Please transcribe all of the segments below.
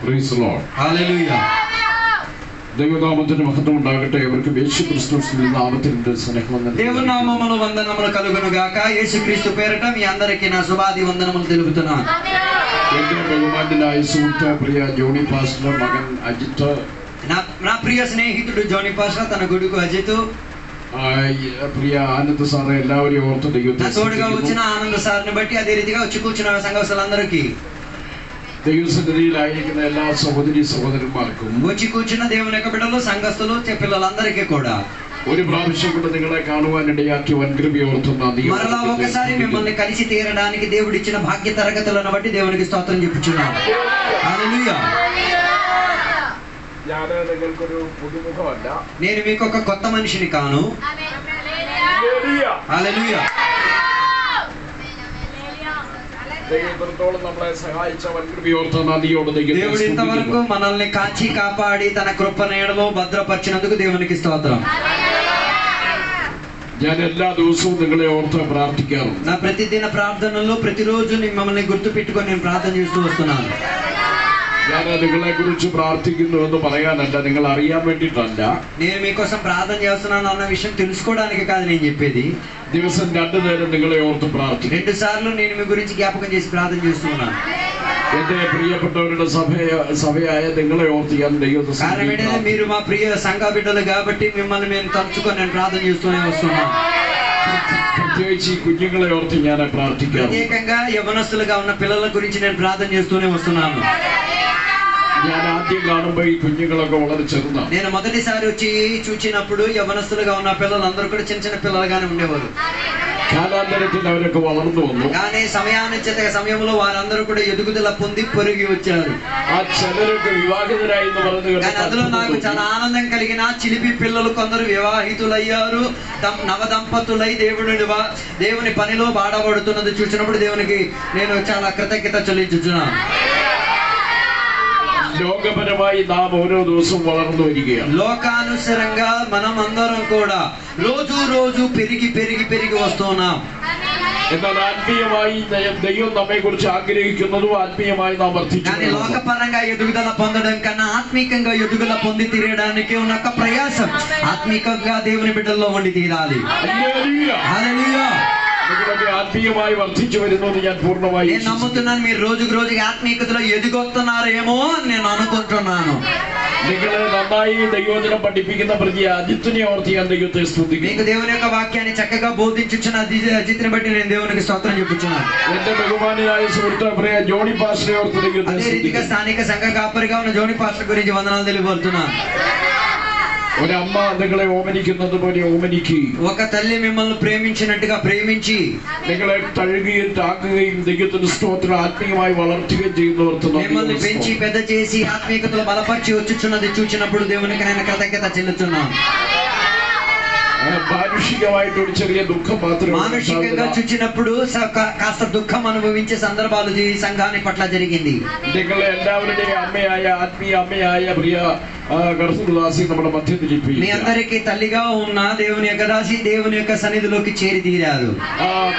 Praise the Lord. Hallelujah. దైవనామమునకు మహత్వం ఉండాగట్టే. ఎవరికి యేసుక్రీస్తు నామమున స్నేహవందనములు. దేవుని నామమున వందనములు కలుగును గాక. యేసుక్రీస్తు పేరిట మీ అందరికీ నా శుభాది వందనములు తెలుపుతున్నాను. എൻ്റെ ബഹുമാന്യനായ സുഹൃത്ത് പ്രിയ ജോണി പാസ്റ്റർ മകൻ അജിത്ത്, నా ప్రియ స్నేహితుడు జోని పాస్టర్, తన కొడుకు అజిత్, ప్రియ ఆనంద్ సార్, എല്ലാവരെയും ഓർത്ത് ദൈവത്തെ తోడుగా వచ్చిన ఆనంద్ సార్ని బట్టి, అదే రీతిగా వచ్చి కూర్చున్న సంఘస్థులందరికీ, ദൈവസന്നിധിയിലായിരിക്കുന്ന എല്ലാ സഹോദരി സഹോദരന്മാർക്കും, వచ్చి కూర్చున్న దేవుని యొక్క బిడ్డలు, సంఘస్థులు, పిల్లలందరికీ కూడా ഒരു പ്രാവശ്യം കൂടെ നിങ്ങളെ കാണുവാനിടയാക്കി വൻകൃപ ഓർത്തുന്ന మరలా ఒకసారి మిమ్మల్ని కలిసి తీరడానికి దేవుడు ఇచ్చిన భాగ్య తరగతులను బట్టి దేవునికి స్తోత్రం చెప్పుచున్నాను. హల్లెలూయా. ഞാൻ നിങ്ങൾക്കൊരു പുതുമുഖമല്ല, నేను మీకు ఒక కొత్త మనిషిని కాను. హల్లెలూయా. നമ്മളെ സഹായിച്ച വൻകൃപ ഓർത്ത നദിയോട് దేవుడు ఇంతవరకు మనల్ని కాచి కాపాడి తన కృప నీడలో భద్రపరిచినందుకు దేవునికి స్తోత్రం. ഞാൻ എല്ലാ ദിവസവും നിങ്ങളെ ഓർത്ത് പ്രാർത്ഥിക്കാറുണ്ട്. నా ప్రతిదిన ప్రార్థనలో ప్రతిరోజు మిమ్మల్ని గుర్తు పెట్టుకొని నేను ప్రార్థన చేస్తూ వస్తున్నాను. ഞാൻ നിങ്ങളെ കുറിച്ച് പ്രാർത്ഥിക്കുന്നു എന്ന് പറയാനല്ല, നിങ്ങൾ അറിയാൻ വേണ്ടിയിട്ടല്ല. నేను మీకోసం ప్రార్థన చేస్తున్నాను అన్న విషయం తెలుసుకోవడానికి కాదు నేను చెప్పేది. ദിവസം 2 നേരം നിങ്ങളെ ഓർത്ത് പ്രാർത്ഥിക്കും. 2 సార్లు నేను మీ గురించి జ్ఞాపకం చేసి ప్రార్థన చేస్తున్నాను. എന്റെ പ്രിയപ്പെട്ടവരുടെ സഭയായ നിങ്ങളെ ഓർത്ത് ഞാൻ ദൈവത്തെ కారణం ఏంటంటే మీరు మా ప్రియ సంఘ బిడ్డలు కాబట్టి మిమ్మల్ని నేను తలుచుకొని నేను ప్రార్థన చేస్తూనే వస్తున్నాను. പ്രത്യേകിച്ച് ഈ കുഞ്ഞുങ്ങളെ ഓർത്ത് ഞാൻ പ്രാർത്ഥിക്കാം. ప్రత్యేకంగా యవనస్తులుగా ఉన్న పిల్లల గురించి నేను ప్రార్థన చేస్తూనే వస్తున్నాను. ഞാൻ ആദ്യം കാണുമ്പോൾ ഈ കുഞ്ഞുങ്ങളൊക്കെ വളരെ ചെറുതാണ്. నేను మొదటిసారి వచ్చి చూచినప్పుడు యవనస్తులుగా ఉన్న పిల్లలందరూ కూడా చిన్న చిన్న పిల్లలుగానే ఉండేవారు. కాలాంతరത്തിൽ അവരൊക്കെ വളർന്നു വന്നു. కానీ సమయంలో వారందరూ కూడా ఎదుగుదల పొంది పెరిగి వచ్చారు. ఆ చిలరొക്കെ వివాహితురాయి എന്ന് പറഞ്ഞു. కానీ అందులో నాకు చాలా ఆనందం కలిగిన చిలిపి పిల్లలు కొందరు వివాహితులయ్యారు, నవదంపతులై దేవుని పనిలో బాడబడుతున్నది చూసినప్పుడు దేవునికి నేను చాలా కృతజ్ఞత చెల్లించుచున్నాను. లోకపరമായി നാം ഓരോ ദിവസവും വളർന്നു വരികയാണ്. లోకానుసారంగా మనం అందరం కూడా రోజు పెరిగి వస్తున్నాం. എന്നാൽ ആത്മീയമായി ദൈവം നമ്മെ കുറിച്ച് ആഗ്രഹിക്കുന്നതും ആത്മീയമായി നാം വർദ്ധിച്ചു. కానీ లోకపరంగా ఎదుగుదల పొందడం కన్నా ఆత్మీకంగా ఎదుగుదల పొంది తీరడానికి ఉన్న ఒక ప్రయాసం ఆత్మీకంగా దేవుని బిడ్డల్లో ఉండి తీరాలి. హల్లెలూయా. നിങ്ങളൊക്കെ ആത്മീയമായി വർദ്ധിച്ചു വരുന്നു എന്ന് ഞാൻ പൂർണ്ണമായി నేను నమ్ముతున్నాను. మీరు రోజుకి ఆత్మీయతలో ఎదుగొస్తున్నారేమో అని నేను అనుకుంటున్నాను. നിങ്ങളെ നന്നായി ദൈവവചനം പഠിപ്പിക്കുന്ന പ്രതി അജിത്തിനെ ഓർത്ത് ഞാൻ ദൈവത്തെ സ്തുതിക്കുന്നു. మీకు దేవుని యొక్క వాక్యాన్ని చక్కగా బోధించుచున్న అజిత్ని బట్టి నేను దేవునికి స్తోత్రం చెప్పుచున్నాను. എന്റെ ബഹുമാന്യനായ സുഹൃത്ത് പ്രിയ ജോണി പാസ്റ്ററെ ഓർത്ത് ദൈവത്തെ అదే రీతిగా స్థానిక సంఘ కాపరిగా ఉన్న జోని పాస్టర్ గురించి వందనాలు తెలియబడుతున్నాను. ഒരമ്മ നിങ്ങളെ ഓമനിക്കുന്നത് പോലെ ഓമനിക്ക്, ఒక తల్లి మిమ్మల్ని ప్రేమించినట్టుగా ప్రేమించి നിങ്ങളെ തഴുകുകയും താങ്ങുകയും ദൈവത്തിന്റെ സ്തോത്രം ആത്മീയമായി വളർത്തുകയും ചെയ്യുന്നവർക്ക് మిమ్మల్ని పెంచి పెద్ద చేసి ఆత్మీయతలో బలపరిచి వచ్చుచున్నది చూచినప్పుడు దేవునికి నేను కృతజ్ఞత చెల్లిస్తున్నాను. మానుషికమైనటువంటి ഒരു ചെറിയ ദുഃഖം മാത്രമേ, మానసికంగా చూచినప్పుడు కాస్త దుఃఖం అనుభవించే సందర్భాలు ఈ సంఘాన్ని పట్ల జరిగింది. നിങ്ങളെ എല്ലാവരുടെയും അമ്മയായ ആത്മീയ അമ്മയായ പ്രിയ గర్భదాసి നമ്മുടെ మధ్యത്തിൽ ఇప్పి మీ అందరికీ తల్లిగా ఉన్న దేవుని యొక్క దాసి దేవుని యొక్క సన్నిధిలోకి చేరి తీరారు.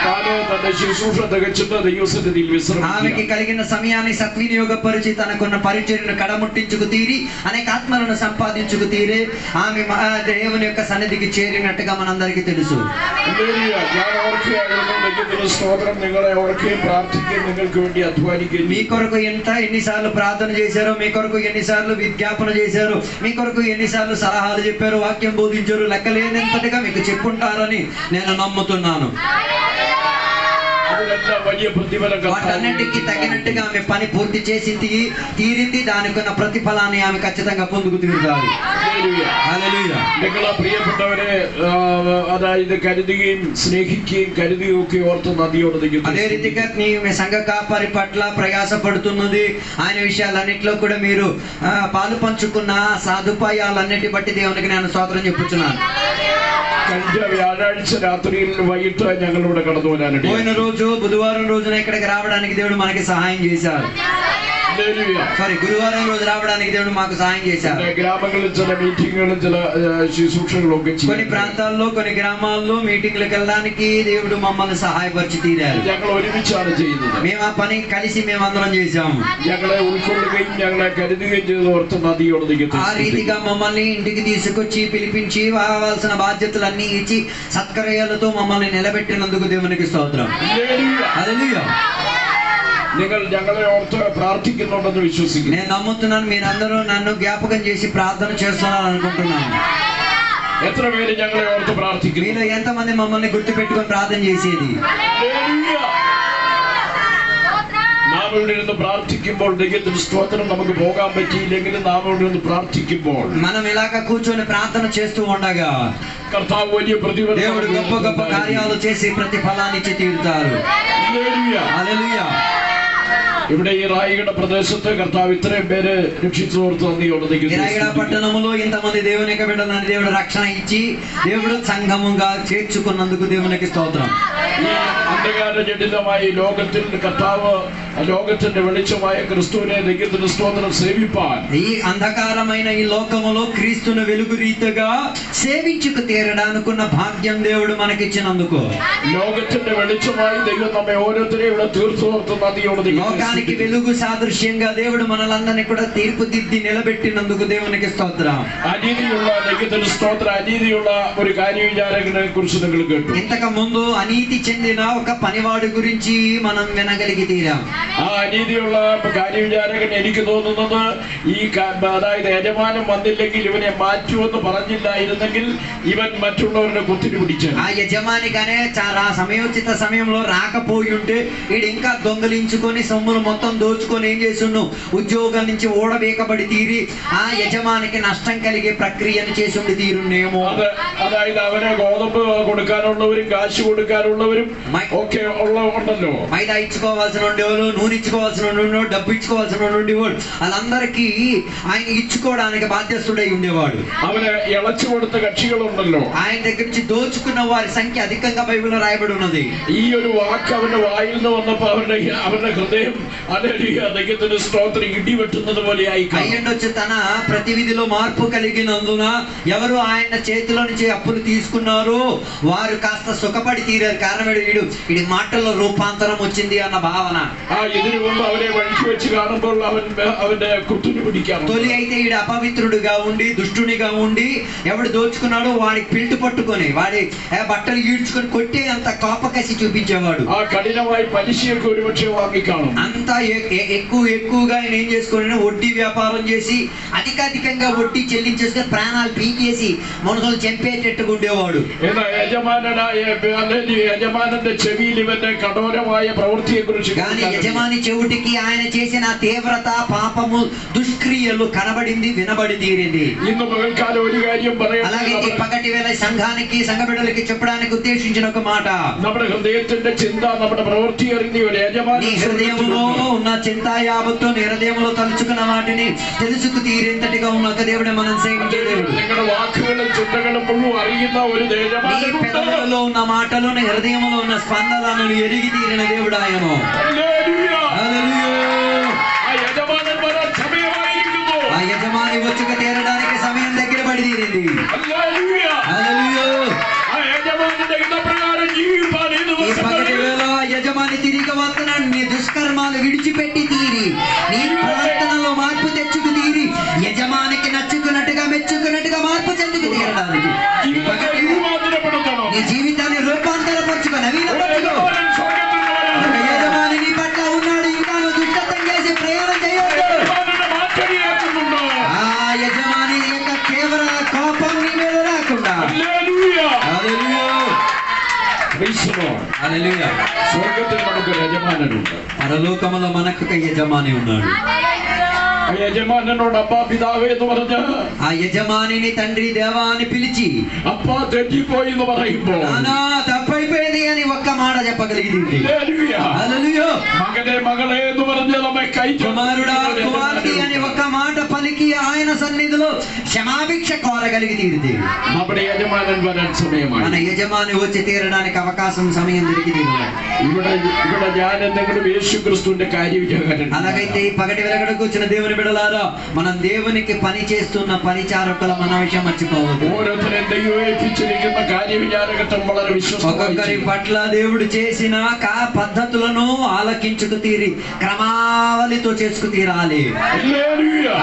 తాను తన శుశ్రూష తగచున్న దైవసన్నిధిలో విశ్రమించి ఆమెకి కలిగిన సమయాన్ని సద్వినియోగపరిచి తనకున్న పరిచర్యను కడముట్టించుకు తీరి అనేక ఆత్మలను సంపాదించుకు తీరి ఆమె దేవుని యొక్క సన్నిధికి చేరినట్టుగా మనందరికీ తెలుసు. నిങ്ങളെ ഓർക്കുകയും പ്രാർത്ഥിക്കുകയും നിങ്ങൾക്ക് വേണ്ടി അധ്വാനിക്കുകയും మీ కొరకు ఎన్నిసార్లు ప్రార్థన చేశారో, మీ కొరకు ఎన్నిసార్లు విజ్ఞాపన చేశారు, మీ కొరకు ఎన్నిసార్లు సలహాలు చెప్పారు, వాక్యం బోధించారు, లెక్కలేనంతటిగా మీకు చెప్పుంటారని నేను నమ్ముతున్నాను. వాటన్నిటికీ తగినట్టుగా ఆమె పని పూర్తి చేసి తీరింది. దానికి ఉన్న ప్రతిఫలాన్ని ఆమె ఖచ్చితంగా పొందుకు తీరుతారు. హల్లెలూయా. നിങ്ങളെ പ്രിയപ്പെട്ടവരെ അതായത് കരുതുകയും സ്നേഹിക്കുകയും കരുതുകയും ഒക്കെ ഓർത്ത് നദിയോട് ദൈവത്തെ. అదే రీతిగా మీ సంఘ కాపరి పట్ల ప్రయాసపడుతున్నది ఆయన విషయాలన్నింటిలో కూడా మీరు పాలు పంచుకున్న సదుపాయాలన్నిటి బట్టి దేవునికి నేను స్తోత్రం చెప్పుచున్నాను. കഴിഞ്ഞ വ്യാഴാഴ്ച രാത്രിയിൽ വൈകിട്ട് ഞങ്ങളിവിടെ കടന്നു വരാനുണ്ട്. పోయిన రోజు బుధవారం రోజున ఇక్కడికి రావడానికి దేవుడు మనకి సహాయం చేశారు. సారీ గురువారం రోజు రావడానికి దేవుడు మాకు సహాయం చేశారు. గ్రామങ്ങളിൽ ചില మీటింగుകളും ചില శుశ్రూషകളും ഒക്കെ కొన్ని ప్రాంతాల్లో కొన్ని గ్రామాల్లో మీటింగ్లకు వెళ్ళడానికి దేవుడు మమ్మల్ని సహాయపరిచి తీరారు. ഞങ്ങൾ ഒരുമിച്ചാണ് ചെയ്യുന്നത്. మేము ఆ పని కలిసి మేమందరం చేశాము. ഞങ്ങളെ ഉൾക്കൊള്ളുകയും ഞങ്ങളെ കരുതുകയും ചെയ്ത് ഓർത്ത് നദിയോട് ఆ రీతిగా మమ్మల్ని ఇంటికి తీసుకొచ్చి పిలిపించి కావాల్సిన బాధ్యతలన్నీ ఇచ్చి సత్కర్యాలతో మమ్మల్ని నిలబెట్టినందుకు దేవునికి స్తోత్రం. హల్లెలూయా. നിങ്ങൾ ഞങ്ങളെ ഓർത്ത് പ്രാർത്ഥിക്കുന്നുണ്ടെന്ന് വിശ്വസിക്കുന്നു. నేను నమ్ముతున్నాను మీరందరూ నన్ను జ్ఞాపకం చేసి ప్రార్థన చేస్తున్నారు అనుకుంటున్నాను. എത്ര പേര് ഞങ്ങളെ ഓർത്ത് പ്രാർത്ഥിക്കുന്നു? మీలో ఎంతమంది మమ్మల్ని గుర్తు పెట్టుకొని ప్రార్థన చేసేది? നാം ഇവിടെ ഇരുന്ന് പ്രാർത്ഥിക്കുമ്പോൾ ദൈവത്തിന് സ്തോത്രം നമുക്ക് പോകാൻ പറ്റിയില്ലെങ്കിലും നാം ഇവിടെ ഇരുന്ന് പ്രാർത്ഥിക്കുമ്പോൾ మనం ఇలాగ కూర్చొని ప్రార్థన చేస్తూ ఉండగా കർത്താവ് വലിയ പ്രതിഫലം దేవుడు గొప్ప గొప్ప కార్యాలు చేసి ప్రతిఫలాన్ని ఇచ్చి తీరుతారు. హల్లెలూయా. ഇവിടെ ఈ రాయగడ ప్రదేశത്തെ కర్తావు ఇത്രയും పేര് రక్షించు రాయగడ పట్టణములో ఇంతమంది దేవునికి బిడ్డలని దేవుడు రక్షణ ఇచ్చి దేవుడు సంఘముగా చేర్చుకున్నందుకు దేవునికి స్తోత్రం. ഈ അന്ധകാര ജഡിതമായ ലോകത്തിൽ കർത്താവ് ലോകത്തിന്റെ വെളിച്ചമായ ക്രിസ്തുവിനെ ദൈവത്തിന്റെ സ്തോത്രം സേവിപ്പാൻ ఈ అంధకారమైన ఈ లోకములో క్రీస్తును వెలుగు రీతిగా సేవించుకు తీరడానికున్న భాగ్యం దేవుడు మనకిచ్చినందుకు ലോകത്തിന്റെ വെളിച്ചമായി ദൈവം നമ്മെ ഓരോരുത്തരെയും ഇവിടെ തീർത്തുവർത്ത് നദിയോട് లోకానికి వెలుగు సాదృశ్యంగా దేవుడు మనలందరినీ కూడా తీర్పుదిద్ది నిలబెట్టినందుకు దేవునికి స్తోత్రం. അനീതിയുള്ള ദൈവത്തിന്റെ സ്തോത്രം അനീതിയുള്ള ഒരു കാര്യവിചാരകനെ കുറിച്ച് നിങ്ങൾ കേട്ടു. ఇంతకు ముందు అనీతి చెందిన ఒక పనివాడు గురించి మనం వినగలిగి తీరాం. ആ അനീതിയുള്ള കാര്യവിചാരകൻ എനിക്ക് തോന്നുന്നത് ഈ അതായത് യജമാനം വന്നില്ലെങ്കിൽ ഇവനെ മാറ്റുമെന്ന് പറഞ്ഞില്ലായിരുന്നെങ്കിൽ ഇവൻ മറ്റുള്ളവരുടെ കുത്തിരി പിടിച്ചു. ఆ యజమానిగానే చాలా సమయోచిత సమయంలో రాకపోయి ఉంటే వీడు ఇంకా దొంగలించుకొని సొమ్ములు మొత్తం దోచుకొని ఏం చేస్తుండు, ఉద్యోగం నుంచి ఓడవేకబడి తీరి ఆ యజమానికి నష్టం కలిగే ప్రక్రియను చేసి ఉండి తీరునేమో. അതായത് അവന് ഗോതമ്പ് കൊടുക്കാനുള്ളവരും കാശ് കൊടുക്കാനുള്ളവരും ഒക്കെ ഉണ്ടല്ലോ. మైదా ఇచ్చుకోవాల్సిన ఉండేవాళ్ళు, నూనె ఇచ్చుకోవాల్సిన ఉండేవాడు, డబ్బు ఇచ్చుకోవాల్సిన ఉండేవాడు, వాళ్ళందరికీ ఆయన ఇచ్చుకోవడానికి బాధ్యస్తుడై ఉండేవాడు. അവന് ഇളച്ചു കൊടുത്ത കക്ഷികളുണ്ടല്ലോ. ఆయన దగ్గర నుంచి దోచుకున్న వారి సంఖ్య అధికంగా బైబిల్లో రాయబడి ఉన్నది. ഈ ഒരു വാക്ക് അവന്റെ വായിൽ നിന്ന് വന്നപ്പോ അവരുടെ ഹൃദയം ദൈവത്തിന്റെ സ്തോത്രം ഇടിവെട്ടുന്നത് പോലെ ആയി. అయ్యుండొచ్చు తన ప్రతివిధిలో మార్పు కలిగినందున ఎవరు ఆయన చేతిలో నుంచి అప్పులు తీసుకున్నారో వారు కాస్త సుఖపడి తీరారు. కారణం వీడి మాటల్లో రూపాంతరం వచ్చింది అన్న భావన. ഇതിനു മുമ്പ് അവരെ വഴിക്ക് വെച്ച് കാണുമ്പോൾ അവന്റെ കുത്തുని പിടിക്കാം. తొలి అయితే ఈడు అపవిత్రుడుగా ఉండి దుష్టునిగా ఉండి ఎవడు దోచుకున్నాడో వాడికి పిల్టు పట్టుకొని వాడి బట్టలు ఈడ్చుకొని కొట్టే అంత కోపకసి చూపించేవాడు. ఆ కఠినమైన పలిశకు ഒരുപക്ഷേ వాങ്ങിకాణం. అంత ఎక్కువగా ఆయన ఏం చేసుకుని వడ్డీ వ్యాపారం చేసి అధికంగా వడ్డీ చెల్లించేసుకొని ప్రాణాలు పీకేసి మనుషులు చంపేటట్టుగా ఉండేవాడు. యజమానుడి చెవిയിൽ ఇవన్నీ కఠోరమైన ప్రవృత్తిയെ കുറിച്ച് కానీ యజమాని చెవుటికి ఆయన చేసిన తీవ్రత పాపము దుష్క్రియలు కనబడింది, వినబడి తీరింది. ఇന്ന് పగల్కాలం ഒരു കാര്യം പറയാം. అలాగే ఈ పగటి వేళ సంఘానికి సంఘ బిడ్డలకి చెప్పడానికి ఉద్దేశించిన ఒక మాట, നമ്മുടെ హృదయത്തിന്റെ ചിന്ത നമ്മുടെ പ്രവൃത്തി അറിഞ്ഞ ഒരു యజమాని నీ హృదయంలో ఉన్న చింత యావత్తు నీ హృదయంలో తలుచుకున్న వాటిని తెలుసుకు తీరేంతటిగా ఉన్న ఒక దేవుడే మనం సేవించే దేవుడు. നിങ്ങളുടെ വാക്കുകളും ചിന്തകളും മുഴുവൻ അറിയുന്ന ഒരു నీ పెదవులలో ఉన్న మాటలు నీ హృదయంలో ఉన్న స్పందనలను ఎరిగి తీరిన దేవుడు ఆయన. ఆ యజమాని వచ్చుక తీరడానికి సమయం దగ్గర పడి తీరింది. ఈ పగటి వేళ యజమాని తిరిగి వస్తున్నాడు. నీ దుష్కర్మాలు విడిచిపెట్టి తీరి నీ ప్రవర్తనలో మార్పు తెచ్చుకు తీరి యజమానికి నచ్చుకున్నట్టుగా మెచ్చుకున్నట్టుగా మార్పు చెందుకు తీరడానికి నీ జీవితాన్ని రూపాంతరపరచుకో, నవీనపరచుకో. యజమాని నీ పట్ల ఉన్నాడు, ఇంకా నువ్వు దుష్టత్వం చేసి ప్రయాణం చేయొద్దు. ఆ యజమాని యొక్క తీవ్ర కోపం నీ మీద రాకుండా. സ്വർഗത്തിൽ നമുക്കൊരു യജമാനനുണ്ട്. പരലോകമുള്ള మనకు యజమాని ఉన్నాడు. ആ യജമാനനോട് അപ്പാ പിതാവേ എന്ന് പറഞ്ഞ് ఆ యజమానిని తండ్రి దేవా అని పిలిచి అప్పా తెచ్చిపోయి എന്ന് പറയുമ്പോൾ నానా తప్పైపోయింది తండ్రి అని ఒక్క మాట చెప్పగలిగింది. హల్లెలూయా. హల్లెలూయా. మగనే మകളെ എന്ന് പറഞ്ഞ് നമ്മെ కుమారుడా కుమార్తె అని ఒక్క మాట పలికి ఆయన సన్నిధిలో క్షమాభిక్ష కోరగలిగింది. നമ്മുടെ യജമാനൻ വരാൻ സമയമായി. మన యజమాని వచ్చి తీరడానికి అవకాశం సమయం దొరికింది. ഇവിടെ ഞാൻ എന്തെങ്കിലും യേശു ക്രിസ്തുവിന്റെ കാര്യവിചാരം. అలాగైతే ఈ పగటి వెలగడకు వచ్చిన దేవుని బిడ్డలారా, మనం దేవునికి పని చేస్తున్న పరిచారకుల మన విషయం మర్చిపోవద్దు. ഓരോരുത്തരെ ദൈവം ഏൽപ്പിച്ചിരിക്കുന്ന കാര്യവിചാരകത്വം വളരെ ఒక్కొక్కరి పట్ల దేవుడు చేసిన పద్ధతులను ఆలకించుకు తీరి క్రమావళితో చేసుకు తీరాలి. హల్లెలూయా.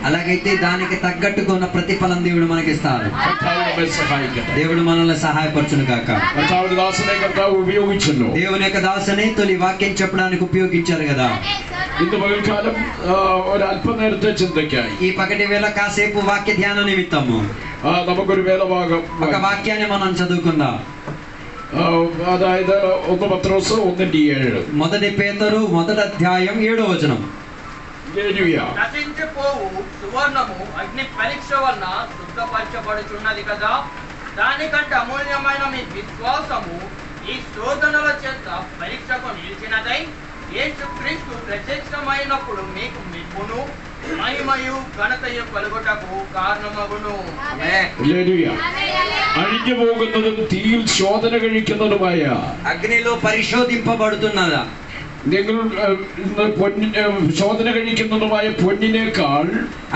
అలాగైతే దానికి తగ్గట్టుగా ఉన్న ప్రతిఫలం దేవుడు మనకిస్తారు. దేవుడు మనల్ని సహాయపరచును గాక. ఉపయోగించను. దేవుని యొక్క దాసుని తొలి వాక్యం చెప్పడానికి ఉపయోగించారు కదా. ഇന്ന് പകൽക്കാലം ഒരല്പനേരത്തെ ചിന്തയ്ക്കായി ఈ పగటి వేళ కాసేపు వాక్య ధ్యాన నిమిత్తము നമുക്കൊരു വേദഭാഗം ఒక వాక్యాన్ని మనం చదువుకుందాం. അതായത് 1 പത്രോസ് 1:7. మొదటి పేతురు 1వ అధ్యాయం 7వ వచనం. నశించిపోవు సువర్ణము అగ్ని పరీక్ష వలన శుద్ధపరచబడుచున్నది కదా, దానికంటే అమూల్యమైన మీ విశ్వాసము ఈ శోధనల చేత పరీక్షకు నిలిచినదై యేసుక్రీస్తు ప్రత్యక్షమైనప్పుడు మీకు మెప్పును మహిమయు ఘనతయు కలుగుటకు కారణమగును. അഴിഞ്ഞു പോകുന്നതും തീയിൽ ശോധന കഴിക്കുന്നതുമായ అగ్నిలో పరిశోధింపబడుతున్నదా നിങ്ങൾ శోధన കഴിക്കുന്നതുമായ പൊന്നിനേക്കാൾ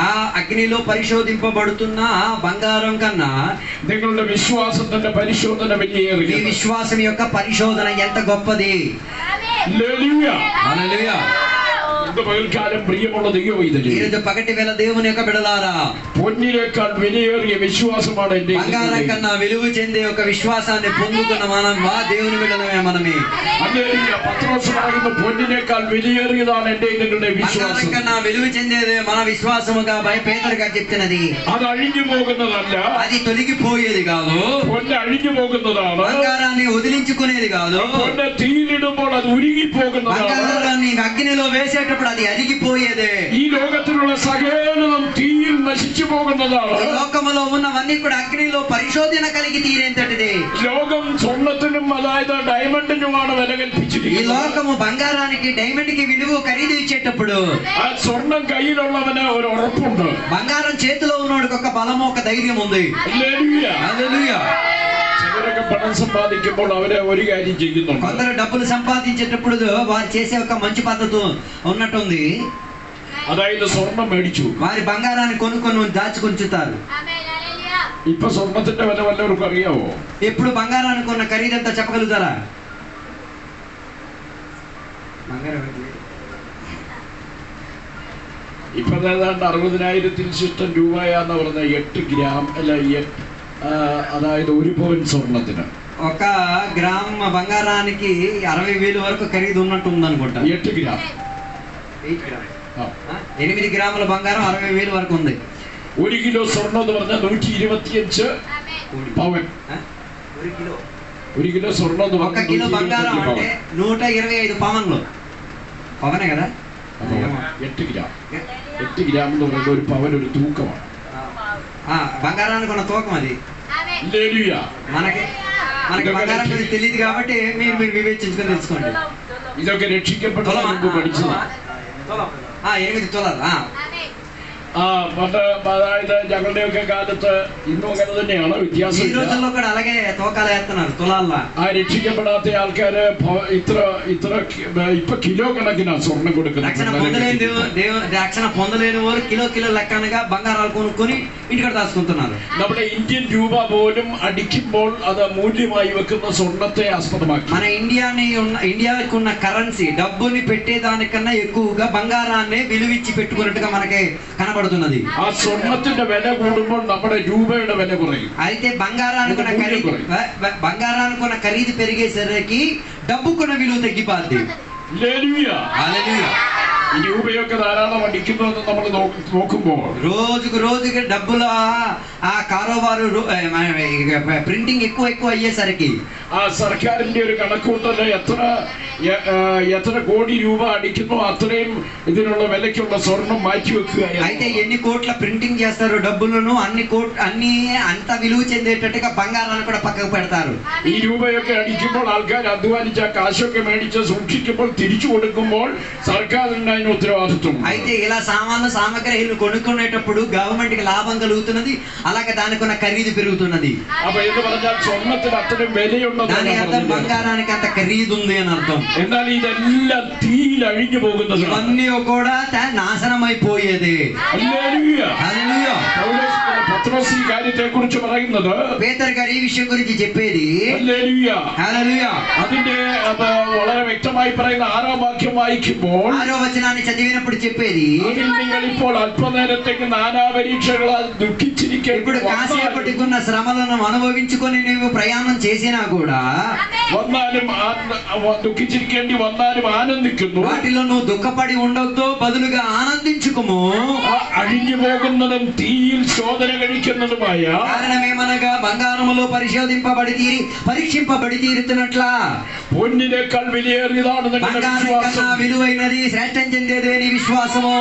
ఆ అగ్నిలో పరిశోధింపబడుతున్న ఆ బంగారం కన్నా നിങ്ങളുടെ വിശ്വാസത്തിന്റെ പരിശോധന വലിയേറി. మీ విశ్వాసం యొక్క పరిశోధన ఎంత గొప్పది. హల్లెలూయా. హల్లెలూయా. ഇന്ന് പകൽക്കാലം പ്രിയമുള്ള ദൈവവൈതലേ, ఈరోజు పగటి వేళ దేవుని యొక్క బిడ్డలారా, പൊന്നിനേക്കാൾ വിലയേറിയ വിശ്വാസമാണ് എന്റെ. బంగారం కన్నా విలువ చెందే ఒక విశ్వాసాన్ని పొందుకున్న మనం దేవుని బిడ్డలమే మనమే. ഹല്ലേലൂയ. പത്രോസ് പറയുന്നു പൊന്നിനേക്കാൾ വിലയേറിയതാണ് എന്റെ നിങ്ങളുടെ വിശ്വാസം. బంగారం కన్నా విలువ చెందేది మన విశ్వాసముగా పేతురుగా చెప్తున్నది. അത് అഴിഞ്ഞു പോകുന്നതല്ല, అది తొలగిపోయేది కాదు. പൊന്ന് అഴിഞ്ഞു പോകുന്നതാണ്. బంగారాన్ని వదిలించుకునేది కాదు. പൊന്ന് തീയിലിടുമ്പോൾ അത് ഉരുകി പോകുന്നതാണ്. బంగారాన్ని అగ్నిలో వేసేటప్పుడు అది అరిగిపోయేదే. ഈ ലോകത്തിലുള്ള സകലതും തീയിൽ നശിച്ചു പോകുന്നതാണ്. లోకములో ఉన్నవన్నీ కూడా అగ్నిలో పరిశోధన కలిగి తీరేంతటిది. ലോകം സ്വർണ്ണത്തിനും അതായത് ഡയമണ്ടിനുമാണ് വില ఈ കൽപ്പിച്ചിരിക്കുന്നത്. లోకము బంగారానికి డైమండ్ కి విలువ ఖరీదు ఇచ్చేటప్పుడు ആ സ്വർണം കയ്യിലുള്ളവന് ഒരു ഉറപ്പുണ്ട്. బంగారం చేతిలో ఉన్నోడికి ఒక బలము ఒక ధైర్యం ఉంది. ഹല്ലേലൂയ. హల్లెలూయా. ചിലരൊക്കെ പണം സമ്പാദിക്കുമ്പോൾ അവരെ ഒരു കാര്യം ചെയ്യുന്നുണ്ട്. కొందరు డబ్బులు సంపాదించేటప్పుడు వారు చేసే ఒక మంచి పద్ధతి ఉన్నట్టుంది. അതായത് സ്വർണം മേടിച്ചു, వారి బంగారాన్ని కొనుక్కొని దాచుకుంచుతారు. ഇപ്പൊ സ്വർണത്തിന്റെ വില വല്ലവർക്കും അറിയാവോ? ఎప్పుడు బంగారానికి ఉన్న ఖరీదంతా చెప్పగలుగుతారా? ഇപ്പൊ ഏതാണ്ട് 60,000-ൽ ശിഷ്ടം രൂപയാന്ന് പറഞ്ഞ 8 ഗ്രാം അല്ല, അതായത് 1 പവൻ സ്വർണത്തിന് ఒక గ్రామ్ బంగారానికి 60,000 వరకు ఖరీదు ఉన్నట్టు ఉందనుకుంటా. 8 ഗ്രാം 8 గ్రాముల బంగారం 60,000 వరకు ఉంది. 1 കിലോ സ്വർണം എന്ന് പറഞ്ഞാൽ 125 പവൻ. 1 കിലോ സ്വർണം എന്ന് ఒక కిలో బంగారం అంటే 125 పవన్లు. పవనే కదా. 8 ഗ്രാം 8 ഗ്രാം എന്ന് പറയുന്നത് ഒരു പവൻ ഒരു തൂക്കമാണ്. బంగారానికి ఉన్న తూకం అది. హల్లెలూయా. మనకి బంగారం గురించి తెలియదు కాబట్టి మీరు వివేచించుకొని తెలుసుకోండి. ഇതൊക്കെ രക്ഷിക്കപ്പെട്ട മുമ്പ് പഠിച്ചതാണ്. 8 తులాలు. അതായത് ഞങ്ങളുടെയൊക്കെ കാലത്ത് ഇന്നും അങ്ങനെ തന്നെയാണ്, വ്യത്യാസം. ఈ రోజుల్లో కూడా అలాగే తూకాలు వేస్తున్నారు తులాల్లో. ആ രക്ഷിക്കപ്പെടാത്ത ആൾക്കാര് ഇപ്പൊ കിലോ കണക്കിനാണ് സ്വർണം കൊടുക്കുന്നത്. రక్షణ పొందలేని వారు కిలో లెక్కనగా బంగారాలు కొనుక్కొని ఇంటికి దాచుకుంటున్నారు. നമ്മുടെ ഇന്ത്യൻ രൂപ പോലും അടിക്കുമ്പോൾ അത് മൂല്യമായി വെക്കുന്ന സ്വർണത്തെ ആസ്പദമാക്കി మన ఇండియాకు ఉన్న కరెన్సీ డబ్బుని పెట్టేదానికన్నా ఎక్కువగా బంగారాన్ని విలువిచ్చి పెట్టుకున్నట్టుగా మనకి కనబడుతుంది. ആ സ്വർണത്തിന്റെ വില കൂടുമ്പോൾ നമ്മുടെ രൂപയുടെ വില കുറയും. అయితే బంగారానికి ఉన్న ఖరీదు పెరిగేసరికి డబ్బుకున్న విలువ తగ్గిపోద్ది. హల్లెలూయా. హల్లెలూయా. ഈ രൂപയൊക്കെ ധാരാളം അടിക്കുന്നു എന്ന് നമ്മൾ നോക്കുമ്പോൾ రోజుకి డబ్బుల ఆ కారోబారు ప్రింటింగ్ ఎక్కువ అయ్యేసరికి ആ സർക്കാരിന്റെ ഒരു കണക്കൂട്ടല് എത്ര കോടി രൂപ അടിക്കുന്നു അത്രയും ഇതിനുള്ള വിലയ്ക്കുള്ള സ്വർണം മാറ്റിവെക്കുക. అయితే ఎన్ని కోట్ల ప్రింటింగ్ చేస్తారు డబ్బులను అన్ని అంత విలువ చెందేటట్టుగా బంగారాన్ని కూడా పక్కకు పెడతారు. ഈ രൂപയൊക്കെ അടിക്കുമ്പോൾ ആൾക്കാർ അധ്വാനിച്ച കാശൊക്കെ മേടിച്ച് സൂക്ഷിക്കുമ്പോൾ തിരിച്ചു കൊടുക്കുമ്പോൾ സർക്കാരിന് അതിന് ഉത്തരവാദിത്വം. అయితే ఇలా సామగ్రిలు కొనుక్కునేటప్పుడు గవర్నమెంట్ కి లాభం కలుగుతున్నది, అలాగే దానికి ఉన్న ఖరీదు పెరుగుతున్నది. അപ്പൊ എന്ന് പറഞ്ഞാൽ സ്വർണത്തിന് അത്രയും വിലയുണ്ടെന്ന് దాని అర్థం బంగారానికి అంత ఖరీదు ఉంది అని అర్థం. എന്നാൽ ఇതെല്ലാം തീയിൽ അഴിഞ്ഞു പോകുന്നത്, ఇవన్నీ కూడా నాశనం అయిపోయేది. പത്രോസ് ഈ കാര്യത്തെ കുറിച്ച് പറയുന്നത്, పేతురు గారు ఈ విషయం గురించి చెప్పేది അതിന്റെ വളരെ വ്യക്തമായി പറയുന്ന 6ാം വാക്യം വായിക്കുമ്പോൾ 6వ వచనాన్ని చదివినప్పుడు చెప్పేది, നിങ്ങൾ ഇപ്പോൾ അല്പനേരത്തേക്ക് നാനാപരീക്ഷകളാൽ ദുഃഖിച്ചിരിക്കും. ఇప్పుడు కాసేపటికున్న శ్రమలను అనుభవించుకొని నీవు ప్రయాణం చేసినా కూడా വന്നാലും ദുഃഖിച്ചിരിക്കേണ്ടി വന്നാലും ആനന്ദിക്കുന്നു. వాటిలో నువ్వు దుఃఖపడి ఉండొద్దు, బదులుగా ఆనందించుకుము. അഴിഞ്ഞു പോകുന്നതും തീയിൽ ശോധന കഴിക്കുന്നതുമായ కారణమేమనగా బంగారములో పరీక్షింపబడి తీరుతున్నట్ల പൊന്നിനേക്കാൾ വിലയേറിയതാണ് బంగారం కన్నా విలువైనది, శ్రేష్టం చెందేదే నీ విశ్వాసము.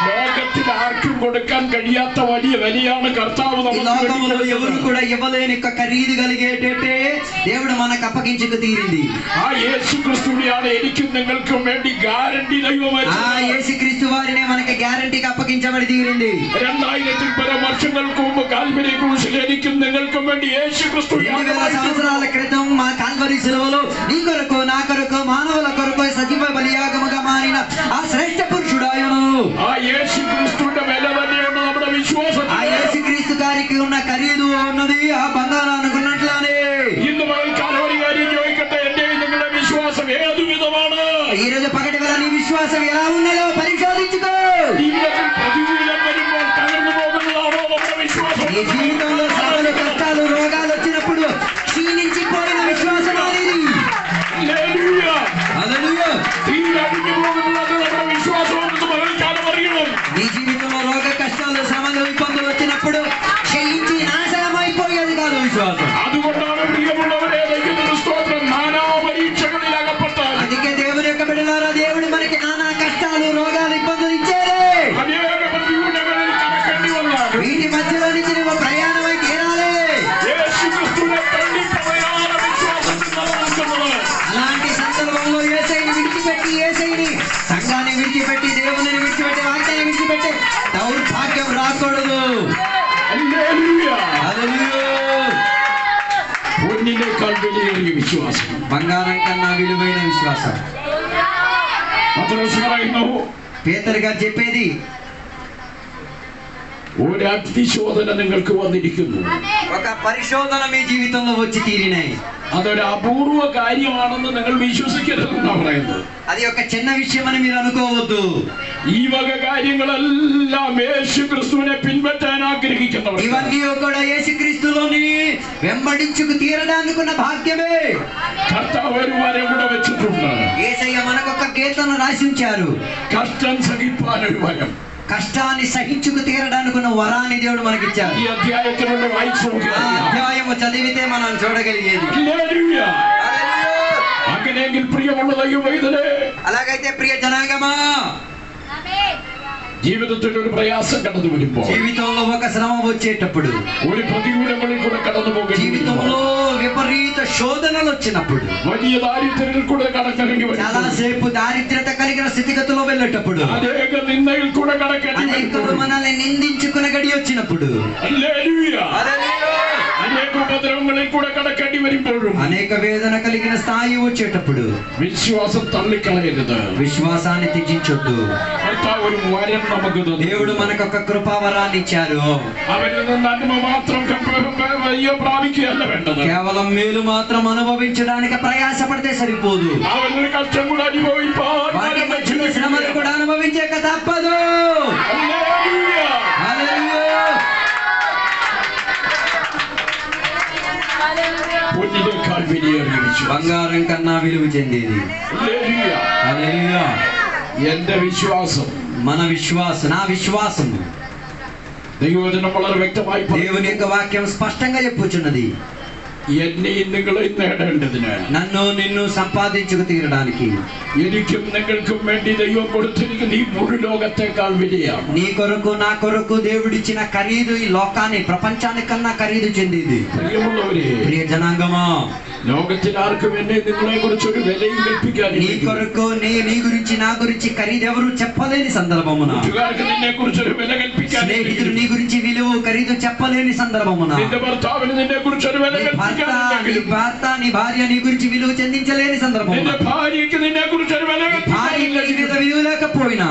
ലോകത്തിൽ ആർക്കും കൊടുക്കാൻ കഴിയാത്ത വലിയ വിലയാണ് കർത്താവ് లోకములో ఎవరు కూడా ఇవ్వలేని ఖరీదు కలిగేటట్టే దేవుడు మనకు అప్పగించుకు తీరింది. ആ యేసుక్రీస్తుവിനെയാണ് എനിക്കും നിങ്ങൾക്കും വേണ്ടി ഗ്യാരണ്ടി ദൈവമായി. ఆ యేసుక్రీస్తు వారినే మనకి గ్యారంటీకి అప్పగించబడి తీరింది. 2000 പല വർഷങ്ങൾക്ക് മുമ്പ് കാൽവരി ക്രൂശിൽ എനിക്കും നിങ്ങൾക്കും വേണ്ടി యేసుక్రీస్తు 2000 సంవత్సరాల క్రితం మా కాల్వరి శిలువలో నీ కొరకు నా కొరకు మానవుల కొరకు సజీవ బలియాగముగా మారిన ఆ శ్రేష్ఠ పురుషుడాయను. ఆ యేసుక్రీస్తువిന്റെ വില തന്നെയാണ് നമ്മുടെ വിശ്വാസം. ఆ యేసుక్రీస్తు గారికి ఉన్న ఖరీదు ఉన్నది ఆ బంగారానికి ఉన్నట్లానే. ഇന്ന് കാൽവരി കാര്യം ചോദിക്കട്ടെ, എന്റെ നിങ്ങളുടെ വിശ്വാസം ഏതു വിധമാണ്? ఈ రోజు పగటి వేళ నీ విశ్వాసం ఎలా ఉన్నదో పరిశోధించుకో. ജീവിതത്തിൽ പ്രതികൂലം വരുമ്പോൾ തകർന്നു പോകുന്നതാണോ നമ്മുടെ വിശ്വാസം? నీ జీవితంలో శ్రమలు, కష్టాలు, రోగాలు వచ్చినప్పుడు క్షీణించిపోయిన విశ్వాసం అనేది. ഹല്ലേലൂയ. హల్లెలూయా. തീരടിഞ്ഞു പോകുന്നത് നമ്മുടെ വിശ്വാസമെന്ന് മകൾക്കാലം അറിയണം. నీ జీవితంలో రోగ కష్టాలు, శ్రమలు, ఇబ్బందులు వచ్చినప్పుడు క్షయించి నాశనం అయిపోయేది కాదు విశ్వాసం. അതുകൊണ്ടാണ് പ്രിയമുള്ളവരെ ദൈവത്തിന്റെ സ്തോത്രം, നാനാ പരീക്ഷകളിൽ അകപ്പെട്ടാൽ అందుకే దేవుని యొక్క బిడ్డలారా, దేవుడు మనకి నానా కష్టాలు, రోగాలు, ఇబ్బందులు ఇచ్చారు. അനേക പ്രതികൂലങ്ങളിൽ കടക്കേണ്ടി വന്നാൽ వీటి మధ్యలో నుంచి నువ్వు ప్రయాణమై తీరాలి. యేసుక్రీస్తుവിനെ തള്ളിപ്പറയാതെ വിശ്വാസത്തിൽ നിലനിൽക്കുന്നത്. అలాంటి సందర్భంలో యేసయ్యని విడిచిపెట్టి, యేసయ్యని సంఘాన్ని విడిచిపెట్టి, దేవుని విడిచిపెట్టి, వాక్యాన్ని విడిచిపెట్టి దౌర్భాగ్యం రాకూడదు. ഹല്ലേലൂയ. హల్లెలూయా. പൊന്നിനേക്കാൾ വിലയേറിയ വിശ്വാസം. బంగారం కన్నా విలువైన విశ్వాసం. പത്രോസ് പറയുന്നു, పేతురు గారు చెప్పేది, ഒരു അഗ്നിശോധന നിങ്ങൾക്ക് വന്നിരിക്കുന്നു. ఒక పరిశోధన మీ జీవితంలో వచ్చి తీరినాయి. അതൊരു അപൂർവ കാര്യമാണെന്ന് നിങ്ങൾ വിശ്വസിക്കരുതെന്നാണ് പറയുന്നത്. అది ఒక చిన్న విషయం అని మీరు అనుకోవద్దు. ഈ വക കാര്യങ്ങളെല്ലാം യേശുക്രിസ്തുവിനെ പിൻപറ്റാൻ ആഗ്രഹിക്കുന്നവർ, ఇవన్నీ కూడా యేసుక్రీస్తులోని వెంబడించుకు తీరడానికి ఉన్న భాగ్యమే. കർത്താവ് ഒരു വരം കൂടെ വെച്ചിട്ടുണ്ട്. యేసయ్య మనకు ఒక గీతను రాసి ఉంచారు. കഷ്ടം സഹിപ്പാൻ ഒരു വരം. కష్టాన్ని సహించుకు తీరడానికి ఉన్న వరాన్ని దేవుడు మనకిచ్చారు. ഈ അധ്യായത്തിലൂടെ വായിച്ചു ఆ అధ్యాయము చదివితే మనం చూడగలిగేది. ഹല്ലേലൂയ. അങ്ങനെയെങ്കിൽ പ്രിയമുള്ള ദൈവമൈതലേ, అలాగైతే ప్రియ జనాంగమా, ജീവിതത്തിൽ ഒരു പ്രയാസം കടന്നു വരുമ്പോൾ, జీవితంలో ఒక శ్రమ వచ్చేటప్పుడు, ഒരു പ്രതികൂലങ്ങളിൽ കൂടെ കടന്നു പോകുമ്പോൾ, జీవితంలో విపరీత శోధనలు వచ్చినప్పుడు, വലിയ ദാരിദ്ര്യത്തിൽ കൂടെ കടക്കേണ്ടി చాలా വരും, సేపు దారిద్ర్యత కలిగిన స్థితిగతిలో వెళ్ళేటప్పుడు, അനേക നിന്ദയിൽ കൂടെ കടക്കേണ്ടി అనేకులు വരും, మనల్ని నిందించుకున్న గడి వచ్చినప్పుడు, ഹല്ലേലൂയ, അനേക ഉപദ്രവങ്ങളിൽ കൂടെ കടക്കേണ്ടി വരുമ്പോഴും, అనేక వేదన కలిగిన స్థాయి వచ్చేటప్పుడు വിശ്വാസം തള്ളിക്കളയരുത്. విశ్వాసాన్ని త్యజించొద్దు. കർത്താവ് ഒരു വരം നമുക്ക് തന്നു. దేవుడు మనకు ఒక కృపావరాన్ని ఇచ్చారు. അവനിൽ നിന്ന് നന്മ മാത്രം വലിയ പ്രാപിക്കുകയല്ല വേണ്ടത്. కేవలం మేలు మాత్రం అనుభవించడానికి ప్రయాసపడితే సరిపోదు. അവനൊരു കഷ്ടം കൂടെ അനുഭവിപ്പാൻ వాటి మధ్యలో శ్రమలు కూడా అనుభవించక తప్పదు. ഹല്ലേലൂയ. హల్లెలూయా. പൊന്നിനേക്കാൾ വിലയേറിയ വിശ്വാസം. బంగారం కన్నా విలువ చెందేది. ഹല്ലേലൂയ. హల్లెలూయా. എന്റെ വിശ്വാസം, మన విశ్వాసం, నా విశ్వాసము ദൈവവചനം വളരെ വ്യക്തമായി దేవుని యొక్క వాక్యం స్పష్టంగా చెప్పుచున్నది. എന്നെയും നിങ്ങളെയും നേടേണ്ടതിന്, నన్ను నిన్ను సంపాదించుకు తీరడానికి, എനിക്കും നിങ്ങൾക്കും വേണ്ടി ദൈവം കൊടുത്തിരിക്കുന്ന ഈ മുഴു ലോകത്തെക്കാൾ വിലയാണ്. నీ కొరకు నా కొరకు దేవుడిచ్చిన ఖరీదు ఈ లోకాన్ని ప్రపంచానికన్నా ఖరీదు చెందింది. പ്രിയമുള്ളവരെ, ప్రియ జనాంగమా, ലോകത്തിൽ ആർക്കും എന്നെ നിങ്ങളെ കുറിച്ച് ഒരു വിലയും నీ കൽപ്പിക്കാനില്ല. కొరకు నీ గురించి నా గురించి ఖరీదు ఎవరు చెప్పలేని సందర్భమున, കൂട്ടുകാർക്ക് നിന്നെ കുറിച്ച് ഒരു വില స్నేహితుడు കൽപ്പിക്കാനില്ല. నీ గురించి విలువ ఖరీదు చెప్పలేని సందర్భమున, നിന്റെ ഭർത്താവിന് നിന്നെ കുറിച്ച് ഒരു വില నీ കൽപ്പിക്കാനില്ലെങ്കിൽ, భర్త నీ భార్య నీ గురించి విలువ చెందించలేని సందర్భమున, നിന്റെ ഭാര്യയ്ക്ക് നിന്നെ കുറിച്ച് ഒരു വില భార్యకి నీ കൽപ്പിക്കാനില്ലെങ്കിൽ, మీద విలువ లేకపోయినా,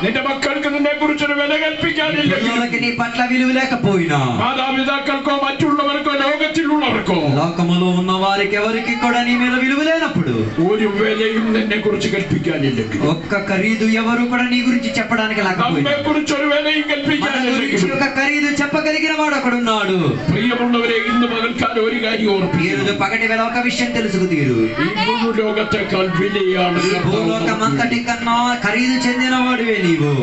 നിന്റെ മക്കൾക്ക് നിന്നെ കുറിച്ച് ഒരു വില കൽപ്പിക്കാനില്ലെങ്കിൽ, పిల్లలకి నీ పట్ల విలువ లేకపోయినా, മാതാപിതാക്കൾക്കോ മറ്റുള്ളവർക്കോ ലോകത്തിലുള്ളവർക്കോ లోకములో ఉన్న వారికి ఎవరికి కూడా నీ మీద విలువ లేనప్పుడు, ഒരു വിലയും നിന്നെ കുറിച്ച് കൽപ്പിക്കാനില്ലെങ്കിൽ, ఒక్క ఖరీదు ఎవరు కూడా నీ గురించి చెప్పడానికి లేకపోయినా, നമ്മെ കുറിച്ച് ഒരു വിലയും మన గురించి കൽപ്പിക്കാനില്ലെങ്കിൽ, ఒక ఖరీదు చెప్పగలిగిన వాడు ఒకడున్నాడు. പ്രിയമുള്ളവരെ, ഇന്ന് പകൽക്കാലം ഒരു കാര്യം ఈ ഓർപ്പിക്കുന്നു. రోజు పగటి వేళ ఒక విషయం తెలుసుకు తీరు, ഈ മുഴു ലോകത്തെക്കാൾ വിലയാണ് ఈ భూలోకమంతటి కన్నా ఖరీదు చెందిన వాడివే నీవు.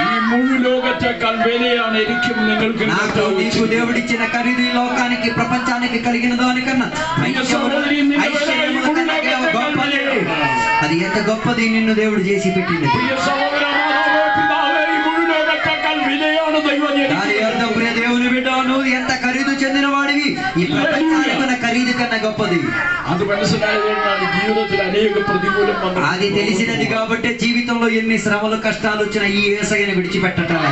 ഈ മുഴു ലോകത്തെക്കാൾ വിലയാണ് എനിക്കും നിങ്ങൾക്കും నాకు నీకు దేవుడిచ్చిన ఖరీదు ఈ లోకానికి ప్రపంచానికి కలిగిన దానికన్నా ఐశ్వర్యముల కన్నా గొప్పది. అది ఎంత గొప్పది నిన్ను దేవుడు చేసి పెట్టినది. പ്രിയ സഹോദര, മാതാവേ, പിതാവേ, ഈ മുഴു ലോകത്തെക്കാൾ വിലയാണ് ദൈവം దాని എനിക്ക്. అర్థం, ప్రియ దేవుని బిడ్డ, నువ్వు ఎంత ఖరీదు చెందిన వాడివి, ఈ ప్రపంచానికి ఖరీదు కన్నా గొప్పది. അത് മനസ്സിലായതുകൊണ്ടാണ് ജീവിതത്തിൽ അനേക പ്രതികൂലം വന്നത്. అది తెలిసినది కాబట్టి జీవితంలో ఎన్ని శ్రమలు కష్టాలు వచ్చినా ఈ యేసయ్యను విడిచిపెట్టటలే.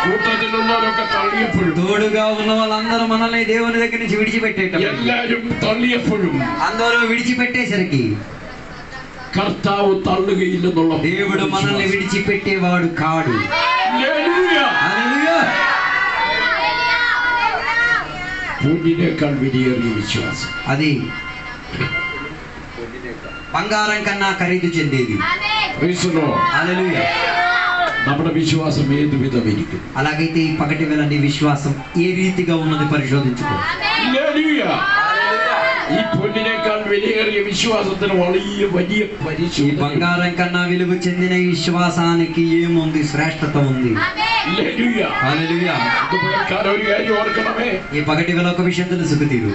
കൂട്ടത്തിലുള്ളവരൊക്കെ തള്ളിയപ്പോഴും, తోడుగా ఉన్న వాళ్ళందరూ మనల్ని దేవుని దగ్గర నుంచి విడిచిపెట్టేటప్పుడు, എല്ലാരും തള്ളിയപ്പോഴും అందరూ విడిచిపెట్టేసరికి കർത്താവ് തള്ളുകയില്ലെന്നുള്ള దేవుడు మనల్ని విడిచిపెట్టేవాడు కాడు. ഹല്ലേലൂയ. హల్లెలూయా. പൊന്നിനേക്കാൾ വിലയേറിയ വിശ്വാസം, అది బంగారం కన్నా ఖరీదు చెందేది. Praise the Lord. హల్లెలూయా. നമ്മുടെ വിശ്വാസം ഏത് വിധമിരിക്കും? అలాగైతే ఈ పగటి వేళ నీ విశ్వాసం ఏ రీతిగా ఉన్నది పరిశోధించుకో. ഹല്ലേലൂയ. ഈ പൊന്നിനേക്കാൾ വിലയേറിയ വിശ്വാസത്തിന് വലിയ ఈ പരിശോധന. బంగారం కన్నా విలువ చెందిన ఈ విశ్వాసానికి ఏముంది? శ్రేష్టత ఉంది. ഹല്ലേലൂയ. హల్లెలూయా. ഇത് പകൽക്കാലം ഒരു കാര്യം ഓർക്കണമേ, ఈ పగటి వేళ ఒక విషయం తెలుసుకు తీరు,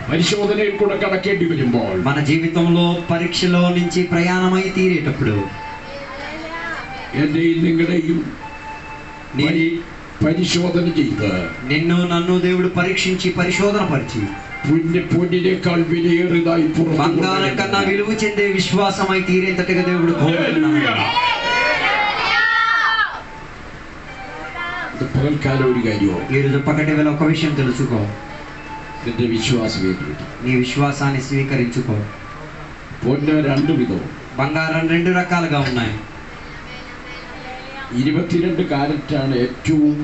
പരിശോധനയിൽ കൂടെ കടക്കേണ്ടി വരുമ്പോൾ మన జీవితంలో పరీక్షలో నుంచి ప్రయాణమై తీరేటప్పుడు എന്റെയും നിങ്ങളുടെയും പരിശോധന ചെയ്ത് నిన్ను నన్ను దేవుడు పరీక్షించి పరిశోధన పరిచి പൊന്നിനേക്കാൾ വിലയേറിയതായി బంగారం కన్నా విలువ చెందే విశ్వాసమై తీరేంతటిగా దేవుడు కోరుతున్నాడు. പകൽക്കാലം ഒരു കാര്യമോ, ఈ రోజు పగటి వేళ ఒక విషయం తెలుసుకో, നിന്റെ വിശ്വാസം ഏറ്റെടുത്തു. నీ విశ్వాసాన్ని స్వీకరించుకో. പൊന്ന് രണ്ട് വിധവും, బంగారం రెండు రకాలుగా ఉన్నాయి. 22 കാരറ്റാണ് ഏറ്റവും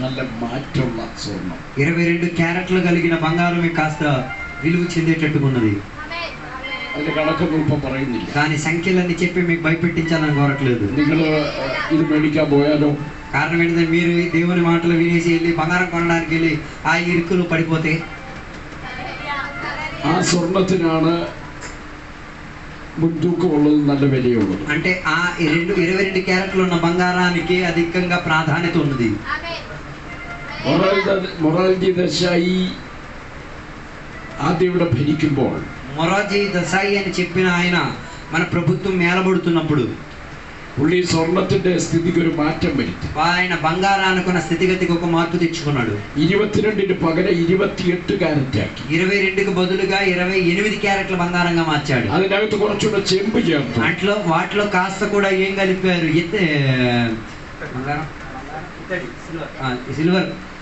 നല്ല മാറ്റമുള്ള സ്വർണം. 22 క్యారెట్లు కలిగిన బంగారమే కాస్త విలువ చెందేటట్టుకున్నది. അതിന്റെ കണക്കൊന്നും ഇപ്പം പറയുന്നില്ല. కానీ సంఖ్యలన్నీ చెప్పి మీకు భయపెట్టించాలని కోరట్లేదు. നിങ്ങൾ ഇത് മേടിക്കാൻ പോയാലോ, కారణం ఏంటంటే మీరు దేవుని మాటలు వినేసి వెళ్ళి బంగారం కొనడానికి వెళ్ళి ఆ ఇరుకులు పడిపోతే ആ സ്വർണത്തിനാണ് മുൻതൂക്കമുള്ളത്, നല്ല വിലയുള്ളത്. అంటే ఆ 22 క్యారెట్లు ఉన్న బంగారానికి అధికంగా ప్రాధాన్యత ఉన్నది. മൊറാർജി ദേശായി ആദ്യം ഇവിടെ ഭരിക്കുമ്പോൾ మొరార్జీ దేశాయి అని చెప్పిన ఆయన మన ప్రభుత్వం మేలబడుతున్నప్పుడు പുള്ളി സ്വർണത്തിന്റെ സ്ഥിതിക്ക് ഒരു മാറ്റം വരുത്തി. ఆయన బంగారానుకున్న స్థితిగతికి ఒక మార్పు తెచ్చుకున్నాడు. 22 പകരം 28 കാരറ്റാക്കി. 22కి బదులుగా 28 క్యారెట్ల బంగారంగా మార్చాడు. അതിനകത്ത് കുറച്ചുകൂടെ ചെമ്പ് ചേർത്തു. వాటిలో కాస్త కూడా ఏం కలిపారు?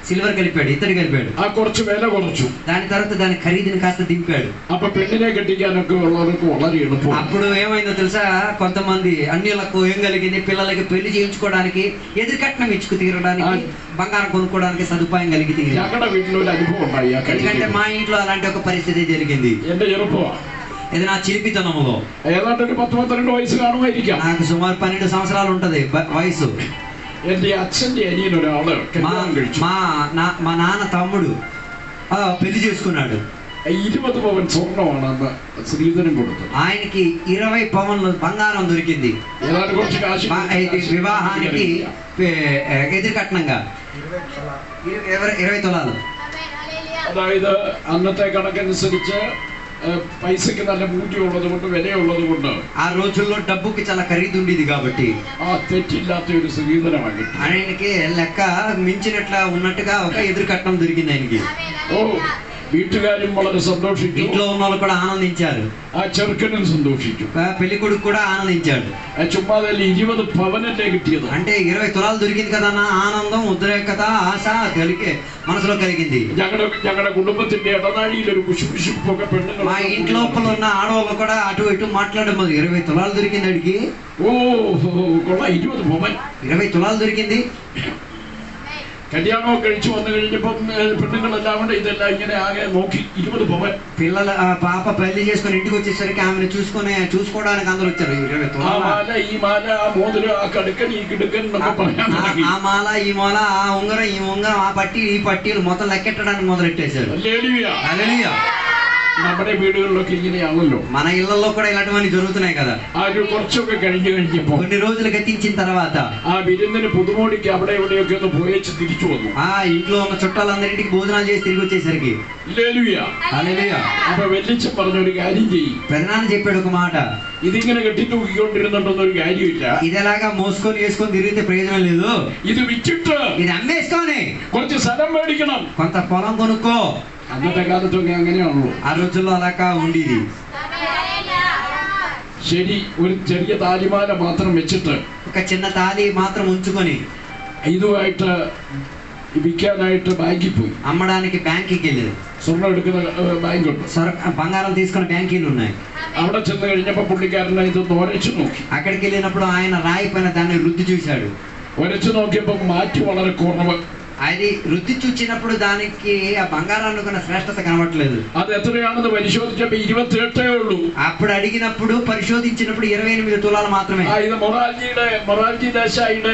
సిల్వర్ కలిపాడు, ఇత్తడి కలిపాడు. ആ കുറച്ച് വില കുറച്ചു. దాని తర్వాత దాని ఖరీదుని కాస్త దింపాడు. അപ്പൊ പെണ്ണിനെ കെട്ടിക്കാനൊക്കെ ഉള്ളവർക്ക് വളരെ എളുപ്പം. అప్పుడు ఏమైందో తెలుసా? కొంతమంది అన్యులకు ఏం కలిగింది, పిల్లలకి పెళ్లి చేయించుకోవడానికి ఎదురు కట్నం ఇచ్చుకు తీరడానికి బంగారం కొనుక్కోవడానికి సదుపాయం కలిగి తీరింది. ഞങ്ങളുടെ വീട്ടിലൊരു അനുഭവം ഉണ്ടായി. ఎందుకంటే మా ఇంట్లో అలాంటి ఒక పరిస్థితి జరిగింది. എന്റെ ചെറുപ്പമാണ്. ఇది నా చిలిపితనములో ഏതാണ്ട് ഒരു 10-12 വയസ്സ് കാണുമായിരിക്കാം. నాకు సుమారు 12 సంవత్సరాలు ఉంటది వయసు. എന്റെ അച്ഛന്റെ അനിയനൊരാള് കല്യാണം കഴിച്ചു. మా నాన్న తమ్ముడు పెళ్లి చేసుకున్నాడు. 20 പവൻ സ്വർണ്ണമാണ് അന്ന് സ്ത്രീധനം കൊടുത്തത്. ఆయనకి 20 పవన్లు బంగారం దొరికింది ഏതാണ്ട് കുറച്ച് കാശ് వివాహానికి ఎదురు కట్నంగా 20 తులాలు. അതായത് അന്നത്തെ കണക്കനുസരിച്ച് പൈസക്ക് നല്ല മൂല്യമുള്ളത് കൊണ്ട് വിലയുള്ളത് കൊണ്ട് ఆ రోజుల్లో డబ్బుకి చాలా ఖరీదు ఉండేది కాబట్టి ആ തെറ്റില്ലാത്ത ഒരു സ്ത്രീധനമാണ് കിട്ടി. ఆయనకి లెక్క మించినట్లా ఉన్నట్టుగా ఒక ఎదురు కట్నం దొరికింది ఆయనకి. ഓ, വീട്ടുകാരും വളരെ സന്തോഷിച്ചു, ఇంట్లో ఉన్న వాళ్ళు కూడా ఆనందించారు, ആ ചെറുക്കനും സന്തോഷിച്ചു, పెళ్లి కొడుకు కూడా ఆనందించాడు. ചുമ്മാതല്ല 20 പവനല്ലേ കിട്ടിയത്. అంటే 20 తులాలు దొరికింది కదా అన్న ఆనందం, ఉద్రేకత, ఆశ మనసులో కలిగింది. ഞങ്ങളുടെ കുടുംബത്തിന്റെ ഇടനാഴിയിൽ ഒരു കുശുകുശുപ്പൊക്കെ പെണ്ണുങ്ങൾ, మా ఇంట్లోపల ఉన్న ఆడవాళ్ళు కూడా అటు ఇటు మాట్లాడడం. 20 తులాలు దొరికింది అడిగి. ഓ കൊള്ളാം, 20 പവൻ 20 తులాలు దొరికింది. കല്യാണമൊക്കെ കഴിച്ചു വന്നു കഴിഞ്ഞപ്പം പെണ്ണുങ്ങളെല്ലാം കൂടെ ഇതെല്ലാം ഇങ്ങനെ ആകെ നോക്കി. 20 പവൻ. పిల్లల పాప పెళ్లి చేసుకుని ఇంటికి వచ్చేసరికి ఆమెను చూసుకోవడానికి అందరూ వచ్చారు. 20 ആ తులాలు. മാല ഈ മാല ആ മോതിരം ആ കടുക്കൻ ഈ കിടുക്കൻ എന്നൊക്കെ പറയാൻ തുടങ്ങി. ఆ మాల ఈ మాల, ఆ ఉంగరం ఈ ఉంగరం, ఆ పట్టి ఈ పట్టీలు మొత్తం లెక్కెట్టడానికి మొదలెట్టేశారు. ഹല്ലേലൂയ. హల్లెలూయా. നമ്മുടെ വീടുകളിലൊക്കെ ഇങ്ങനെയാണല്ലോ. మన ఇళ్లలో కూడా ఇలాంటివన్నీ జరుగుతున్నాయి కదా. ആ ഒരു കുറച്ചൊക്കെ കഴിഞ്ഞപ്പോ కొన్ని రోజులు గతించిన తర్వాత ആ വിരുന്നിന് പുതുമോടിക്ക് അവിടെ ഇവിടെയൊക്കെ ഒന്ന് പോയേച്ച് തിരിച്ചു വന്നു. ఆ ఇంట్లో ఉన్న చుట్టాలందరింటికి భోజనాలు చేసి తిరిగి వచ్చేసరికి ഹല്ലേലൂയ. హల్లెలూయా. അപ്പൊ വെല്ലിച്ചൻ പറഞ്ഞൊരു കാര്യം ചെയ്യും, పెదనాన్న చెప్పాడు ఒక మాట, ഇതിങ്ങനെ കെട്ടിത്തൂക്കിക്കൊണ്ടിരുന്നുണ്ടെന്നൊരു കാര്യമില്ല, ఇది ఎలాగా మోసుకొని వేసుకొని తిరిగితే ప్రయోజనం లేదు, ഇത് വിറ്റിട്ട് ఇది అమ్మేసుకొని കുറച്ച് സ്ഥലം മേടിക്കണം. కొంత పొలం కొనుక్కో. അന്നത്തെ കാലത്തൊക്കെ അങ്ങനെയാണല്ലോ. ఆ రోజుల్లో అలాగా ఉండేది. ശരി, ഒരു ചെറിയ താലിമാല മാത്രം വെച്ചിട്ട് ఒక చిన్న తాళి మాత్రం ఉంచుకొని ഇതുമായിട്ട് വിൽക്കാനായിട്ട് ബാങ്കിൽ പോയി. అమ్మడానికి బ్యాంకుకి వెళ్ళేది. സ്വർണ്ണം എടുക്കുന്ന ബാങ്കുണ്ട്. బంగారం తీసుకున్న బ్యాంకీలు ఉన్నాయి. അവിടെ ചെന്ന് കഴിഞ്ഞപ്പോ പുള്ളിക്കാരനെ ഇതൊന്ന് ഒരച്ചു നോക്കി. అక్కడికి వెళ్ళినప్పుడు ఆయన రాయి పైన దాన్ని రుద్ది చూశాడు. ഒരച്ചു നോക്കിയപ്പോ മാറ്റി വളരെ കുറവ്. అది రుద్ది చూచినప్పుడు దానికి ఆ బంగారాన్ని కొన్న శ్రేష్టత కనబడలేదు. അത് എത്രയാണെന്ന് പരിശോധിച്ചപ്പോ 28 ഉള്ളൂ. అప్పుడు అడిగినప్పుడు పరిశోధించినప్పుడు 28 తులాలు మాత్రమే. ഇത് മൊറാർജി ദേശായിയുടെ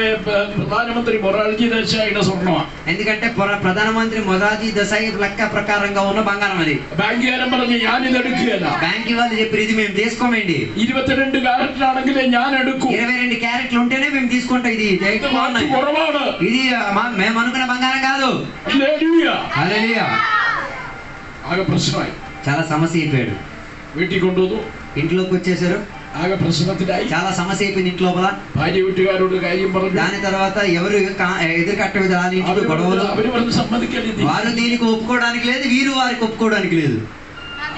പ്രധാനമന്ത്രി മൊറാർജി ദേശായിയുടെ സ്വർണ്ണമാണ്. ఎందుకంటే ప్రధానమంత్రి మొరార్జీ దేశాయ్ లెక్క ప్రకారంగా ఉన్న బంగారం అది. ബാങ്കുകാരൻ പറഞ്ഞു ഞാനിത് എടുക്കുകയല്ല. బ్యాంక్ వాళ్ళు చెప్పారు ఇది మేము తీసుకోమండి. 22 ക്യാരറ്റിലാണെങ്കിലേ ഞാൻ എടുക്കൂ. 22 క్యారెట్లు ఉంటేనే మేము తీసుకుంటాం. ఇది കുറവാണ്. ఇది మేము అనుకున్న బంగారం కాదు. హల్లెలూయా. ആകെ പ്രശ്നമായി. చాలా సమస్య అయిపోయాడు. വീട്ടിൽ കൊണ്ടുവന്നു. ఇంట్లోకి వచ్చేసారు. ആകെ പ്രശ്നത്തിലായി. చాలా సమస్య అయిపోయింది ఇంట్లో లోపల. ഭാര്യ വീട്ടുകാരോട് കാര്യം പറഞ്ഞു. దాని తర్వాత ఎవరు ఎదురు కట్టలేదు. దాని ఇంట్లో గొడవలు. അവര് പറഞ്ഞു സമ്മതിക്കരുത്. వారు దీనికి ఒప్పుకోవడానికి లేదు, వీరు వారికి ఒప్పుకోవడానికి లేదు.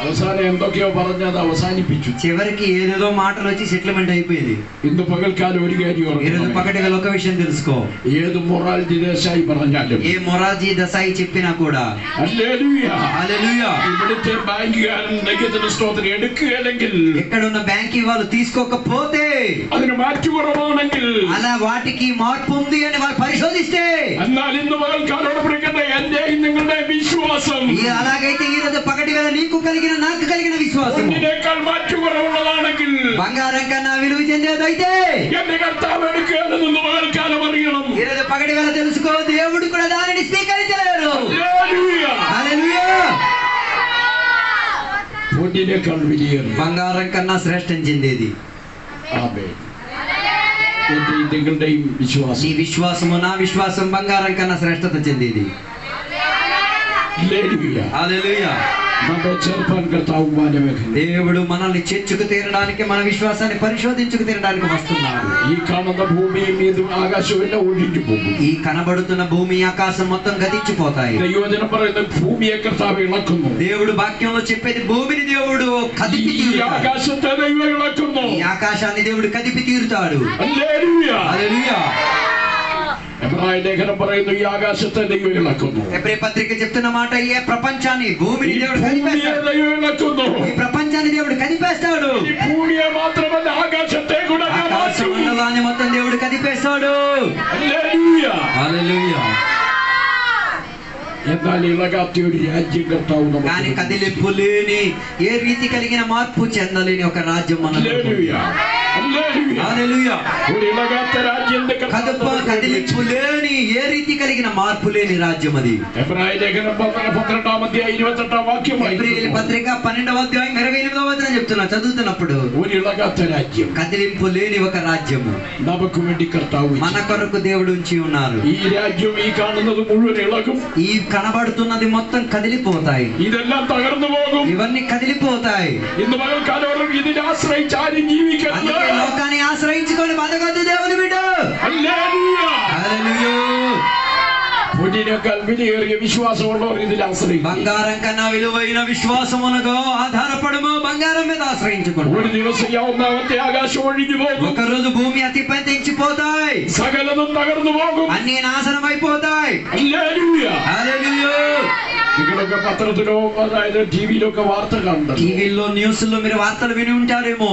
അവസാനം എന്തൊക്കെയോ പറഞ്ഞ് അത് അവസാനിപ്പിച്ചു. చివరికి ఏదేదో మాటలు వచ్చి సెటిల్మెంట్ అయిపోయింది. ഇന്ന് പകൽക്കാലം ഒരു കാര്യം ఈరోజు పగటిగా ఒక విషయం తెలుసుకో, ഏത് മൊറാർജി ദേശായി പറഞ്ഞാലും, ఏ మొరార్జీ దేశాయ్ చెప్పినా కూడా ഹല്ലേലൂയ, హల్లెలూయా, ഇവിടുത്തെ ബാങ്കുകാരൻ ദൈവത്തിന്റെ സ്തോത്രം എടുക്കുകയാണെങ്കിൽ, ఎక్కడున్న బ్యాంకి వాళ్ళు తీసుకోకపోతే, അതിന് മാറ്റുകുറവാണെങ്കിൽ, అలా వాటికి మార్పు ఉంది అని వాళ్ళు పరిశోధిస్తే, എന്നാൽ ഇന്ന് പകൽക്കാലോട് പിടിക്കുന്ന എന്റെയും നിങ്ങളുടെ വിശ്വാസം అలాగైతే ఈ రోజు పగటి వేళ నీకు కలిగిన నాకు కలిగిన విశ్వాసం ഇതിനേക്കാൾ മാറ്റുകുറവുള്ളതാണെങ്കിൽ, బంగారం కన్నా విలువ చెందేదైతే എന്റെ കർത്താവ് എടുക്കുകയാണെന്ന് പകൽക്കാലം അറിയണം. ఈ రోజు పగటి వేళ తెలుసుకో, దేవుడు కూడా దానిని స్వీకరించలేరు. ഹല്ലേലൂയ. హల్లెలూయా. പൊന്നിനേക്കാൾ വിലയേറി బంగారం కన్నా శ్రేష్టం చెందేది. ആമേൻ. എന്റെയും നിങ്ങളുടെയും വിശ്വാസം, నీ విశ్వాసము నా విశ్వాసం బంగారం కన్నా శ్రేష్టత చెందేది. ഹല്ലേലൂയ. హల్లెలూయా. നമ്മെ ചേർപ്പാൻ കർത്താവ് മാനമേഖല. దేవుడు మనల్ని చేర్చుకు తీరడానికి, మన విశ్వాసాన్ని పరిశోధించుకు తీరడానికి వస్తున్నాడు. ഈ കാണുന്ന ഭൂമിയും ഇതും ആകാശവും എല്ലാം ഒഴിഞ്ഞു പോകും. ఈ కనబడుతున్న భూమి ఆకాశం మొత్తం గతించిపోతాయి. ദൈവവചനം പറയുന്ന ഭൂമിയെ കർത്താവ് ഇളക്കുന്നു. దేవుడు వాక్యంలో చెప్పేది భూమిని దేవుడు కదిపి ഈ తీరుతాడు. ആകാശത്തെ ദൈവം ഇളക്കുന്നു. ఈ ఆకాశాన్ని దేవుడు కదిపి తీరుతాడు. ഹല്ലേലൂയ. హల్లెలూయా. എബ്രായ ലേഖനം പറയുന്നു ഈ ആകാശത്തെ ദൈവം ഇളക്കുന്നു. ఎబ్రీ పత్రిక చెప్తున్న మాట, ఈ ప్రపంచాన్ని భూమిని దేవుడు ഭൂമിയെ కదిపేస్తాడు. ദൈവം ഇളക്കുന്നു. ఈ ప్రపంచాన్ని దేవుడు కదిపేస్తాడు. ഈ ഭൂമിയെ മാത്രമല്ല ആകാശത്തെ കൂടെ ഞാൻ ఆకాశ മാറ്റും. మండలాన్ని మొత్తం దేవుడు కదిపేస్తాడు. ഹല്ലേലൂയ. హల్లెలూయా. എന്നാൽ ഇളകാത്ത ഒരു രാജ്യം കർത്താവ് కానీ നമുക്ക്. కదిలింపు లేని, ఏ రీతి కలిగిన మార్పు చెందలేని ఒక రాజ్యం మనకు. ഹല്ലേലൂയ. హల్లెలూయా. ഒരു ഇളകാത്ത രാജ്യം కదిలింపు లేని ఏ రీతి కలిగిన మార్పు లేని రాజ్యం అది. ఎబ్రాయ లేఖనం 12వ అధ్యాయం 28వ వాక్యం. ఎబ్రాయిల పత్రిక 12వ అధ్యాయం 28వ వచనం చెప్తున్నా చదువుతున్నప్పుడు, ഒരു ഇളകാത്ത രാജ്യം, కదిలింపు లేని ఒక రాజ్యము നമുക്ക് വേണ്ടി കർത്താവ് మన కొరకు దేవుడు ఉంచి ఉన్నారు. ഈ രാജ്യം ഈ കാണുന്നത് മുഴുവൻ ഇളകും. ఈ కనబడుతున్నది మొత్తం కదిలిపోతాయి. ഇതെല്ലാം തകർന്നു പോകും. ఇవన్నీ కదిలిపోతాయి. ഇന്ന് പകൽക്കാലം ഇതിനെ ആശ്രയിച്ച് ആരും ജീവിക്കരുത്. లోకాన్ని ఆశ్రయించుకొని బతకొద్దు దేవుని బిడ్డ. హల్లెలూయా. హల్లెలూయా. പൊന്നിനേക്കാൾ വിലയേറിയ വിശ്വാസമുള്ളവർ ഇതിൽ ആശ്രയിക്കും. బంగారం కన్నా విలువైన విశ్వాసమునకు ఆధారపడము. బంగారం మీద ఆశ్రయించుకోండి. ഒരു ദിവസം ഒന്നാമത്തെ ആകാശം ഒഴിഞ്ഞു പോകും. ఒక రోజు భూమి అతిపతించిపోతాయి. സകലതും തകർന്നു പോകും. అన్ని నాశనం అయిపోతాయి. హల్లెలూయా. హల్లెలూయా. നിങ്ങളൊക്കെ പത്രത്തിലോ അതായത് ടിവിയിലൊക്കെ വാർത്ത കാണുന്നുണ്ട്. టీవీలో న్యూస్ లో మీరు వార్తలు విని ఉంటారేమో.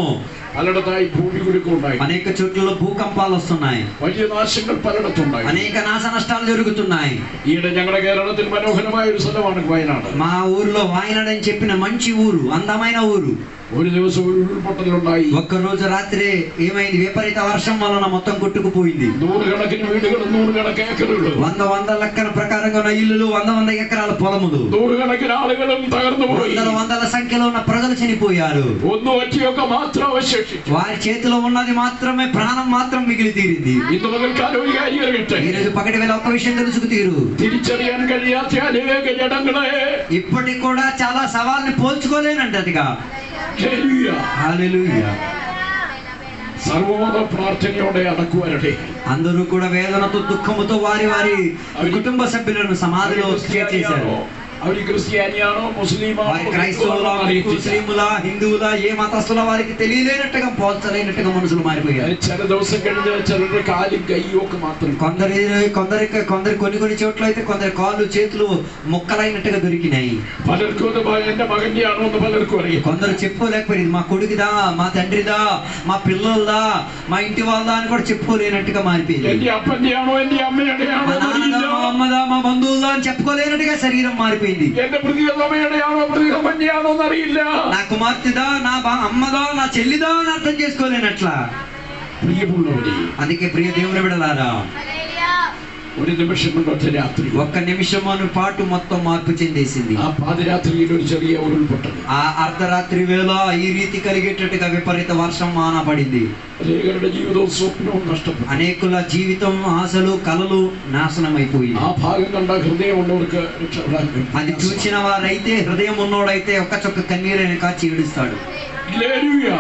പലയിടത്തായി ഭൂമി കുലുക്കമുണ്ടായി. అనేక చోట్ల భూకంపాలు వస్తున్నాయి. വലിയ നാശങ്ങൾ പലയിടത്തുണ്ടായി. అనేక నాశ నష్టాలు జరుగుతున్నాయి. ఈడ ഞങ്ങളുടെ കേരളത്തിൽ മനോഹരമായ ഒരു സ്ഥലമാണ് വയനാട്. మా ఊర్లో వాయనాడ్ అని చెప్పిన మంచి ఊరు, అందమైన ఊరు. ഒരു ദിവസം ഒരു ഉരുൾപൊട്ടലുണ്ടായി. ఒక్క రోజు రాత్రి ఏమైంది, విపరీత వర్షం వలన మొత్తం కొట్టుకుపోయింది. നൂറുകണക്കിന് വീടുകളും നൂറുകണക്കിന് ഏക്കറുകളും, వంద లెక్కన ప్రకారంగా ఉన్న ఇల్లులు, 100 ఎకరాల పొలములు, നൂറുകണക്കിന് ఆളുകളും తగర్ന്നു పోయి, వందల సంఖ్యలో ఉన్న ప్రజలు చనిపోయారు. ഒന്ന് ഒറ്റയൊക്കെ മാത്രം അവശേഷിച്ചു. వారి చేతిలో ఉన్నది మాత్రమే, ప్రాణం మాత్రం మిగిలి తీరింది. ഇന്ന് പകൽക്കാലം ഒരു കാര്യം അറിയട്ടെ. ఈ రోజు పగటి వేళ ఒక విషయం తెలుసుకు తీరు. തിരിച്ചറിയാൻ കഴിയാത്ത അനേക ജനങ്ങളെ ఇప్పటికి కూడా చాలా సవాల్ని పోల్చుకోలేనంటదిగా. హల్లెలూయా. സർവമത പ്രാർത്ഥനയോടെ അടക്കുവാരുടെ అందరూ కూడా వేదనతో దుఃఖముతో వారి వారి కుటుంబ సభ్యులను సమాధిలో చేశారు. അവര് ക്രിസ്ത്യാനിയാണോ മുസ്ലിമാണോ క్రైస్తవులా, ముస్లిములా, హిందువులా, ఏ మతస్థుల వారికి తెలియలేనట్టుగా, పోల్చలేనట్టుగా మనుషులు మారిపోయారు. ചില ദിവസം കഴിഞ്ഞ് ചിലരുടെ കാലും കയ്യും ഒക്കെ മാത്രം, కొందరి కొన్ని చోట్ల అయితే కొందరి కాళ్ళు చేతులు ముక్కలైనట్టుగా దొరికినాయి. പലർക്കും എന്റെ മകന്റെ ആണോ എന്ന് പലർക്കും അറിയാം. కొందరు చెప్పుకోలేకపోయింది, మా కొడుకుదా, మా తండ్రిదా, మా పిల్లలదా, మా ఇంటి వాళ్ళదా అని కూడా చెప్పుకోలేనట్టుగా మారిపోయింది. എന്റെ അപ്പന്റെ ആണോ എന്റെ അമ്മയുടെ ആണോ, మా నాన్నదా, మా అమ్మదా, మా బంధువులదా అని చెప్పుకోలేనట్టుగా శరీరం మారిపోయింది. എന്റെ പ്രതികരണയുടെ ആണോ പ്രതികരണന്റെ ആണോ എന്നറിയില്ല. నా కుమార్తెదా, నా అమ్మదా, నా చెల్లిదా అని అర్థం చేసుకోలేనట్లా. പ്രിയമുള്ളവരെ, అందుకే ప్రియ దేవుని బిడ్డలారా, ഒരു നിമിഷം കൊണ്ട് ഒറ്റ രാത്രി, ఒక్క నిమిషం పాటు మొత్తం మార్పు చెందేసింది. ആ പാതിരാത്രിയിൽ ഒരു ചെറിയ ഉരുൾപൊട്ടൽ, ఆ అర్ధరాత్రి వేళ ఈ రీతి కలిగేటట్టుగా విపరీత వర్షం మానబడింది. അനേകരുടെ ജീവിതവും സ്വപ്നവും നഷ്ടപ്പെട്ടു. అనేకుల జీవితం, ఆశలు, కలలు నాశనం అయిపోయింది. ആ ഭാഗം കണ്ട ഹൃദയമുള്ളവർക്ക് രക്ഷപ്പെടാൻ കഴിയും. అది చూసిన వారైతే, హృదయం ఉన్నోడైతే ఒక్క చొక్క కన్నీరైన కాచి ఏడుస్తాడు. ഹല്ലേലൂയ.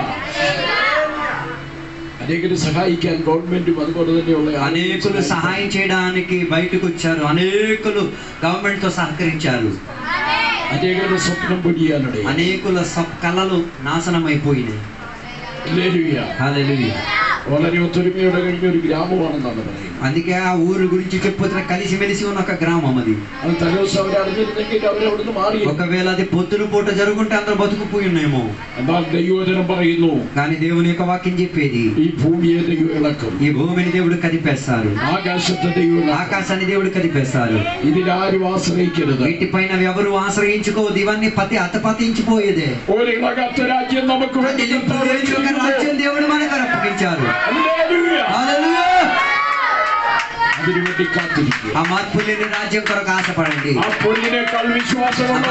అనేకరు సహాయిക്കാൻ గవర్నమెంట్ അതുപോലെ തന്നെയുള്ള అనేకులు సహాయం చేయడానికి బయటకు వచ్చారు. అనేకులు గవర్నమెంట్ తో సహకరించారు. అనేకരുടെ സ്വപ്നം പൊടിയാനുണ്ട്. అనేకుల కళలు నాశనం అయిపోయినాయి. హల్లెలూయా. హల్లెలూయా. വളരെ ഒത്തൊരുമയോടെ കഴിഞ്ഞ ഒരു ഗ്രാമമാണെന്നാണ് പറയുന്നത്. అందుకే ఆ ఊరు గురించి చెప్పుతున్న కలిసిమెలిసి ఉన్న ఒక గ్రామం అది. അത് തലേദിവസം അവർ അറിഞ്ഞിരുന്നെങ്കിൽ അവരവിടുന്ന് മാറി. ఒకవేళ అది పొద్దున పూట జరుగుంటే అందరూ బతుకుపోయి ఉన్నాయేమో. എന്നാൽ ദൈവവചനം പറയുന്നു, కానీ దేవుని యొక్క వాక్యం చెప్పేది, ഈ ഭൂമിയെ ദൈവം ഇളക്കും, ఈ భూమిని దేవుడు కదిపేస్తారు, ആകാശത്തെ ദൈവം, ఆకాశాన్ని దేవుడు కదిపేస్తారు. ഇതിലാരും ആശ്രയിക്കരുത്. వీటిపైన ఎవరు ఆశ్రయించుకోవద్దు. ఇవన్నీ అతపతించిపోయేదే. ഒരു ഇളകാത്ത രാജ്യം നമുക്ക് വേണ്ടി రాజ్యం దేవుడు మనకు అప్పగించారు. ഹല്ലേലൂയ. హల్లెలూయా. അതിനുവേണ്ടി കാത്തിരിക്കുക. ఆ మార్పు లేని రాజ్యం కొరకు ఆశపడండి. ആ പൊന്നിനേക്കാൾ വിശ്വാസമുള്ള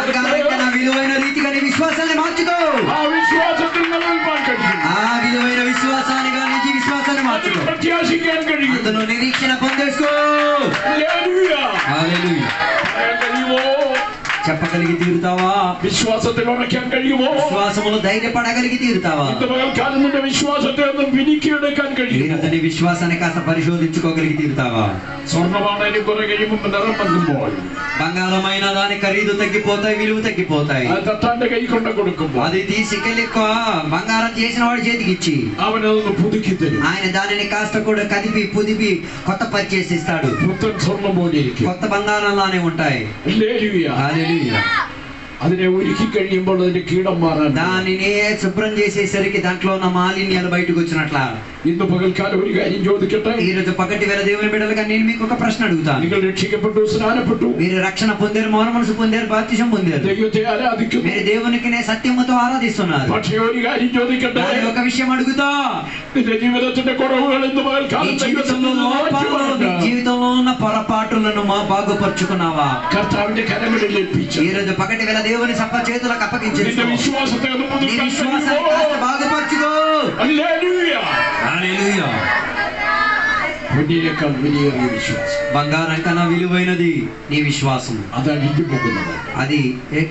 విలువైన రీతిగా నీ విశ్వాసాన్ని మార్చుకో. ആ വിശ്വാസത്തിൽ നിലനിൽപ്പാൻ കഴിയും. ఆ విలువైన విశ్వాసాన్ని కానీ నీ విశ్వాసాన్ని మార్చుకో. പ്രത്യാശിക്കാൻ കഴിയും. అందులో నిరీక్షణ పొందేసుకో. ഹല്ലേലൂയ. హల్లెలూయా. പറയാൻ കഴിയുമോ? చెప్పగలిగి తీరుతావా? വിശ്വാസത്തിൽ ഉറയ്ക്കാൻ കഴിയുമോ? విశ్వాసములో ధైర్యపడగలిగి తీరుతావా? ഇന്ന് പകൽക്കാലം നിന്റെ വിശ്വാസത്തെ ഒന്ന് വിനിക്കിയെടുക്കാൻ കഴിയും. నీ విశ్వాసాన్ని కాస్త పరిశోధించుకోగలిగి తీరుతావా? സ്വർണ്ണമാണേലും കുറെ കഴിയുമ്പോൾ നിറം മങ്ങുമ്പോൾ, బంగారమైన దాని ఖరీదు తగ్గిపోతాయి, విలువ తగ్గిపోతాయి. അത് തട്ടാന്റെ കൈ കൊണ്ട് കൊടുക്കുമ്പോൾ అది తీసుకెళ్లి బంగారం చేసిన వాడి చేతికి ఇచ్చి അവനതൊന്ന് പുതുക്കി തരും. ఆయన దానిని కాస్త కూడా కదిపి పుదిపి కొత్త పరిచేసి ఇస్తాడు. പുത്തൻ സ്വർണ്ണം പോലെ ഇരിക്കും. కొత్త బంగారంలానే ఉంటాయి. ഹല്ലേലൂയ. హల్లెలూయా. അതിനെ ഒരുക്കി കഴിയുമ്പോൾ അതിന്റെ കീടം മാറാൻ దానిని శుభ్రం చేసేసరికి దాంట్లో ఉన్న మాలిన్యాలు బయటకు వచ్చినట్ల ഇന്ന് പകൽക്കാലം ഒരു കാര്യം ചോദിക്കട്ടെ. ఈ రోజు పగటి వేళ దేవుని బిడ్డలుగా నేను మీకు ఒక ప్రశ్న అడుగుతాను. നിങ്ങൾ രക്ഷിക്കപ്പെട്ടു, స్నానപ്പെട്ടു, మీరు రక్షణ పొందారు, మారు మనసు పొందారు, బాప్తిసం పొందారు, ദൈവത്തെ ఆరాధిക്കുന്നു, మీరు దేవునికి సత్యముతో ఆరాధిస్తున్నారు. പക്ഷേ ഒരു കാര്യം ചോദിക്കട്ടെ, కానీ ఒక విషయం అడుగుతా, നിന്റെ ജീവിതത്തിന്റെ കുറവുകൾ ഇന്ന് പകൽക്കാലം జీవితంలో ఉన్న పొరపాటులను బాగుపరుచుకున్నావా? കർത്താവിന്റെ കരങ്ങളിൽ ഏൽപ്പിച്ചു. ఈ రోజు పగటి వేళ దేవుని చేతులకు అప్పగించు. നിന്റെ വിശ്വാസത്തെ ഒന്ന് విశ్వాసాన్ని కాస్త బాగుపరచుకో. హల్లెలూయా, హల్లెలూయా. പൊന്നിനേക്കാൾ വിലയേറിയ വിശ്വാസം, బంగారం కన్నా విలువైనది నీ విశ్వాసం. അത് അഴിഞ്ഞു പോകുന്നത്, అది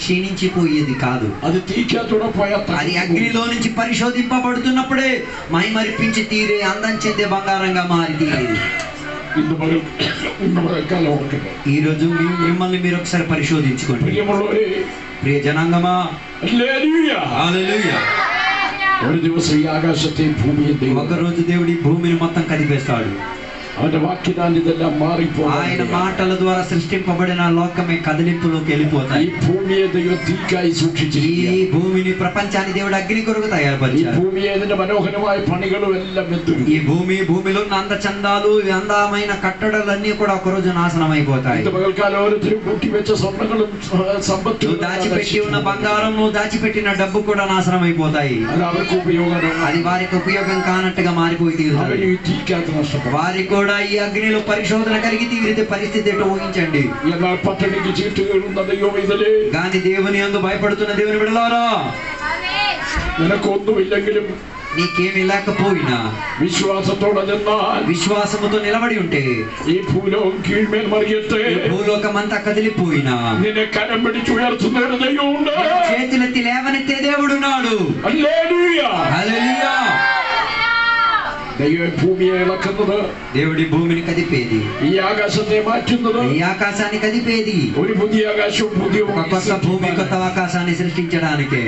క్షీణించిపోయేది కాదు. అది తీకతోడ పోయా, అది అగ్నిలో నుంచి పరిశోధింపబడుతున్నప్పుడే మైమరిపించి తీరే అందం చెందే బంగారంగా మారి తీరేది. ഇന്ന് പകൽക്കാലം ഓർക്കട്ടെ, ఈ రోజు మిమ్మల్ని మీరు ఒకసారి పరిశోధించుకోండి. പ്രിയമുള്ളവരെ, ప్రియ జనాంగమా, హల్లెలూయా, హల్లెలూయా. ഒരു ദിവസം ഈ ആകാശത്തെയും ഭൂമിയും ఒక రోజు దేవుడి భూమిని మొత్తం కదిపేస్తాడు. അവന്റെ വാക്കിനാൽ ഇതെല്ലാം മാറിപ്പോകും. ఆయన మాటల ద్వారా సృష్టింపబడిన లోకమే కదిలింపులోకి వెళ్ళిపోతాయి. ഈ ഭൂമിയെ ദൈവം തീക്കായി ఈ സൂക്ഷിച്ചിരിക്കുകയാണ്. భూమిని ప్రపంచాన్ని దేవుడు అగ్ని కొరకు ഈ తయారుపరిచాడు. ഭൂമിയെ ഇതിന്റെ മനോഹരമായ പണികളും എല്ലാം വെന്തുരുകി. ఈ భూమిలో ఉన్న అందచందాలు, అందమైన కట్టడలన్నీ కూడా ఒక రోజు నాశనం అయిపోతాయి. ഇന്ന് പകൽക്കാലം ഓരോരുത്തരും കൂട്ടിവെച്ച സ്വർണ്ണങ്ങളും സമ്പത്തും నువ్వు దాచిపెట్టి ఉన్న బంగారం, నువ్వు దాచిపెట్టిన డబ్బు కూడా నాశనం అయిపోతాయి. അത് അവർക്ക് ഉപയോഗം, అది వారికి ఉపయోగం కానట్టుగా మారిపోయి അവർ తీరుతాయి. ഈ തീക്കകത്ത് നഷ്ടപ്പെടും. వారికి కూడా ఈ అగ్నిలో పరిశోధన కలిగి తీరితే పరిస్థితి ఏంటో ఊహించండి. എന്നാൽ പട്ടണിക്ക് ചീട്ട് കീഴുന്ന ദൈവം ഇതിലേ, గాని దేవుని యందు భయపడుతున్న దేవుని బిడ్డలారా, നിനക്കൊന്നുമില്ലെങ്കിലും నీకేమీ లేకపోయినా വിശ്വാസത്തോടെ നിന്നാൽ విశ్వాసముతో నిలబడి ఉంటే ഈ భూലോകം കീഴ്മേൽ മറിയട്ടെ. భూలోకమంతా కదిలిపోయినా നിന്നെ കരം പിടിച്ചുയർത്തുന്ന ഒരു ദൈവമുണ്ട്. చేతులెత్తి లేవనెత్తే దేవుడున్నాడు. ഹല്ലേലൂയ. హల్లెలూయా. ദൈവം ഭൂമിയെ ഇളക്കുന്നത്, దేవుడి భూమిని కదిపేది, ഈ ആകാശത്തെ മാറ്റുന്നത്, ఈ ఆకాశాన్ని కదిపేది, ഒരു പുതിയ ആകാശവും പുതിയ ఒక కొత్త భూమి, కొత్త ఆకాశాన్ని సృష్టించడానికే.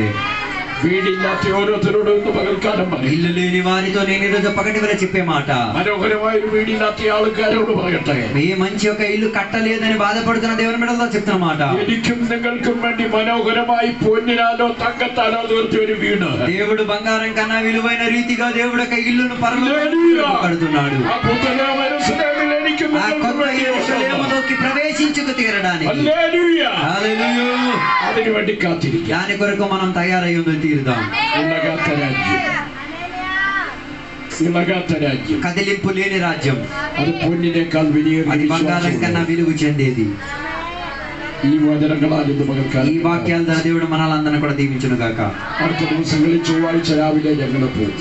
വീടില്ലാത്ത ഓരോരുത്തരോടും ഇന്ന് പകൽക്കാലം പറയും. ఇల్లు లేని వారితో నేను ఈరోజు పగటి వేళ చెప్పే మాట, മനോഹരമായ ഒരു വീടില്ലാത്ത ആൾക്കാരോട് പറയട്ടെ, ఏ మంచి ఒక ఇల్లు కట్టలేదని బాధపడుతున్న దేవుని బిడ్డలతో చెప్తున్న మాట, എനിക്കും നിങ്ങൾക്കും വേണ്ടി മനോഹരമായി പൊന്നിനാലോ തങ്കത്താലോ തീർച്ച ഒരു വീട് దేవుడు బంగారం కన్నా విలువైన రీతిగా దేవుడు ఒక ఇల్లును కడుతున్నాడు. ആ പുത്തന മനസ്സിലാവിൽ എനിക്കും ఆ కొత్త యెరూషలేములోకి ప్రవేశించుకు తీరడానికి. ഹല്ലേലൂയ. హల్లెలూయా. അതിനു വേണ്ടി കാത്തിരിക്കുക. దాని కొరకు మనం తయారై ఉందో తీరుదాం. ഇളകാത്ത രാജ്യം, ഇളകാത്ത രാജ്യം, కదిలింపు లేని రాజ్యం, അത് പൊന്നിനേക്കാൾ വലിയ అది బంగారం కన్నా విలువ చెందేది. ഈ വചനങ്ങളാൽ ഇന്ന് ఈ പകൽക്കാലം వాక్యాల ద్వారా దేవుడు మనల్ని కూడా దీవించును గాక. അടുത്ത ദിവസങ്ങളിൽ ചൊവ്വാഴ്ച രാവിലെ ഞങ്ങൾ പോകും.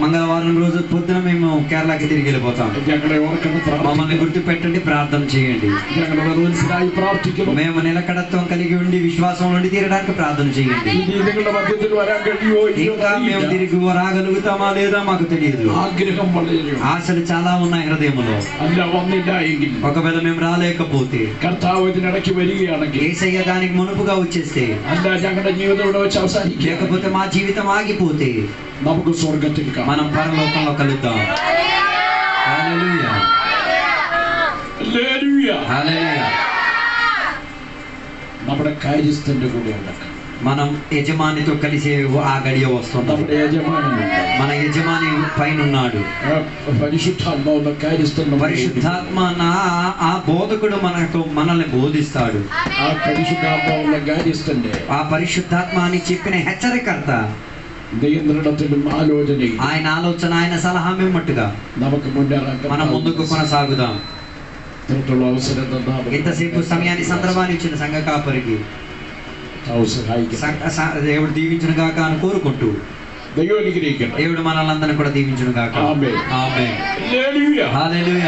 మంగళవారం రోజు పొద్దున మేము కేరళకి తిరిగి వెళ్ళిపోతాం. ഞങ്ങളെ ഓർക്കുന്ന మమ్మల్ని గుర్తు పెట్టండి, ప్రార్థన చేయండి. ഞങ്ങളുടെ മനസ്സിലായി പ്രാർത്ഥിക്കുന്നു. మేము నిలకడత్వం కలిగి ఉండి విశ్వాసం నుండి తీరడానికి ప్రార్థన చేయండి. ഇനി നിങ്ങളുടെ മധ്യത്തിൽ വരാൻ കഴിയുമോ ఇంకా మేము తిరిగి రాగలుగుతామా లేదా మాకు తెలియదు. ആഗ്രഹം വളരെ ఆశలు చాలా ఉన్నాయి హృదయంలో. അല്ല വന്നില്ല എങ്കിൽ ఒకవేళ మేము రాలేకపోతే, കർത്താവ് ഇതിനിടയ്ക്ക് വരികയാണെങ്കിൽ, యేసయ్య దానికి మునుపుగా వచ్చేస్తే, അല്ല ഞങ്ങളുടെ ജീവിതം ഇവിടെ വെച്ച് അവസാനിക്കുക, లేకపోతే మా జీవితం ఆగిపోతే നമുക്ക് സ്വർഗത്തിൽ കാണാം. మనం పరలోకంలో కలుద్దాం. హల్లెలూయా. ഹല്ലേലൂയ. హల్లెలూయా. നമ്മുടെ കാര്യസ്ഥന്റെ കൂടെ ഉണ്ടാക്കാം. మనం యజమానితో కలిసి ఆ గడియ వస్తుంది. നമ്മുടെ യജമാനുണ്ട്, మన యజమాని పైన ఉన్నాడు. പരിശുദ്ധാത്മാവുന്ന കാര്യസ്ഥൻ పరిశుద్ధాత్మ ఆ బోధకుడు మనల్ని బోధిస్తాడు. ആ പരിശുദ്ധാത്മാവുന്ന കാര്യസ്ഥന്റെ ఆ పరిశుద్ధాత్మ అని చెప్పిన హెచ్చరికర్త നിയന്ത്രണത്തിലും ആലോചനയും ఆయన ఆలోచన, ఆయన సలహా మేమట్టుగా നമുക്ക് മുന്നേറാൻ మనం ముందుకు కొనసాగుదాం. അവസരം തന്ന ఎంతసేపు సమయాన్ని సందర్భాన్ని ఇచ్చిన సంఘ కాపరికి దేవుడు దీవించును గాక అని కోరుకుంటూ, ദൈവം അനുഗ്രഹിക്കട്ടെ. దేవుడు మనల్ని కూడా దీవించును గాక. ആമേൻ. ఆమేన్. ഹല്ലേലൂയ. హల్లెలూయా.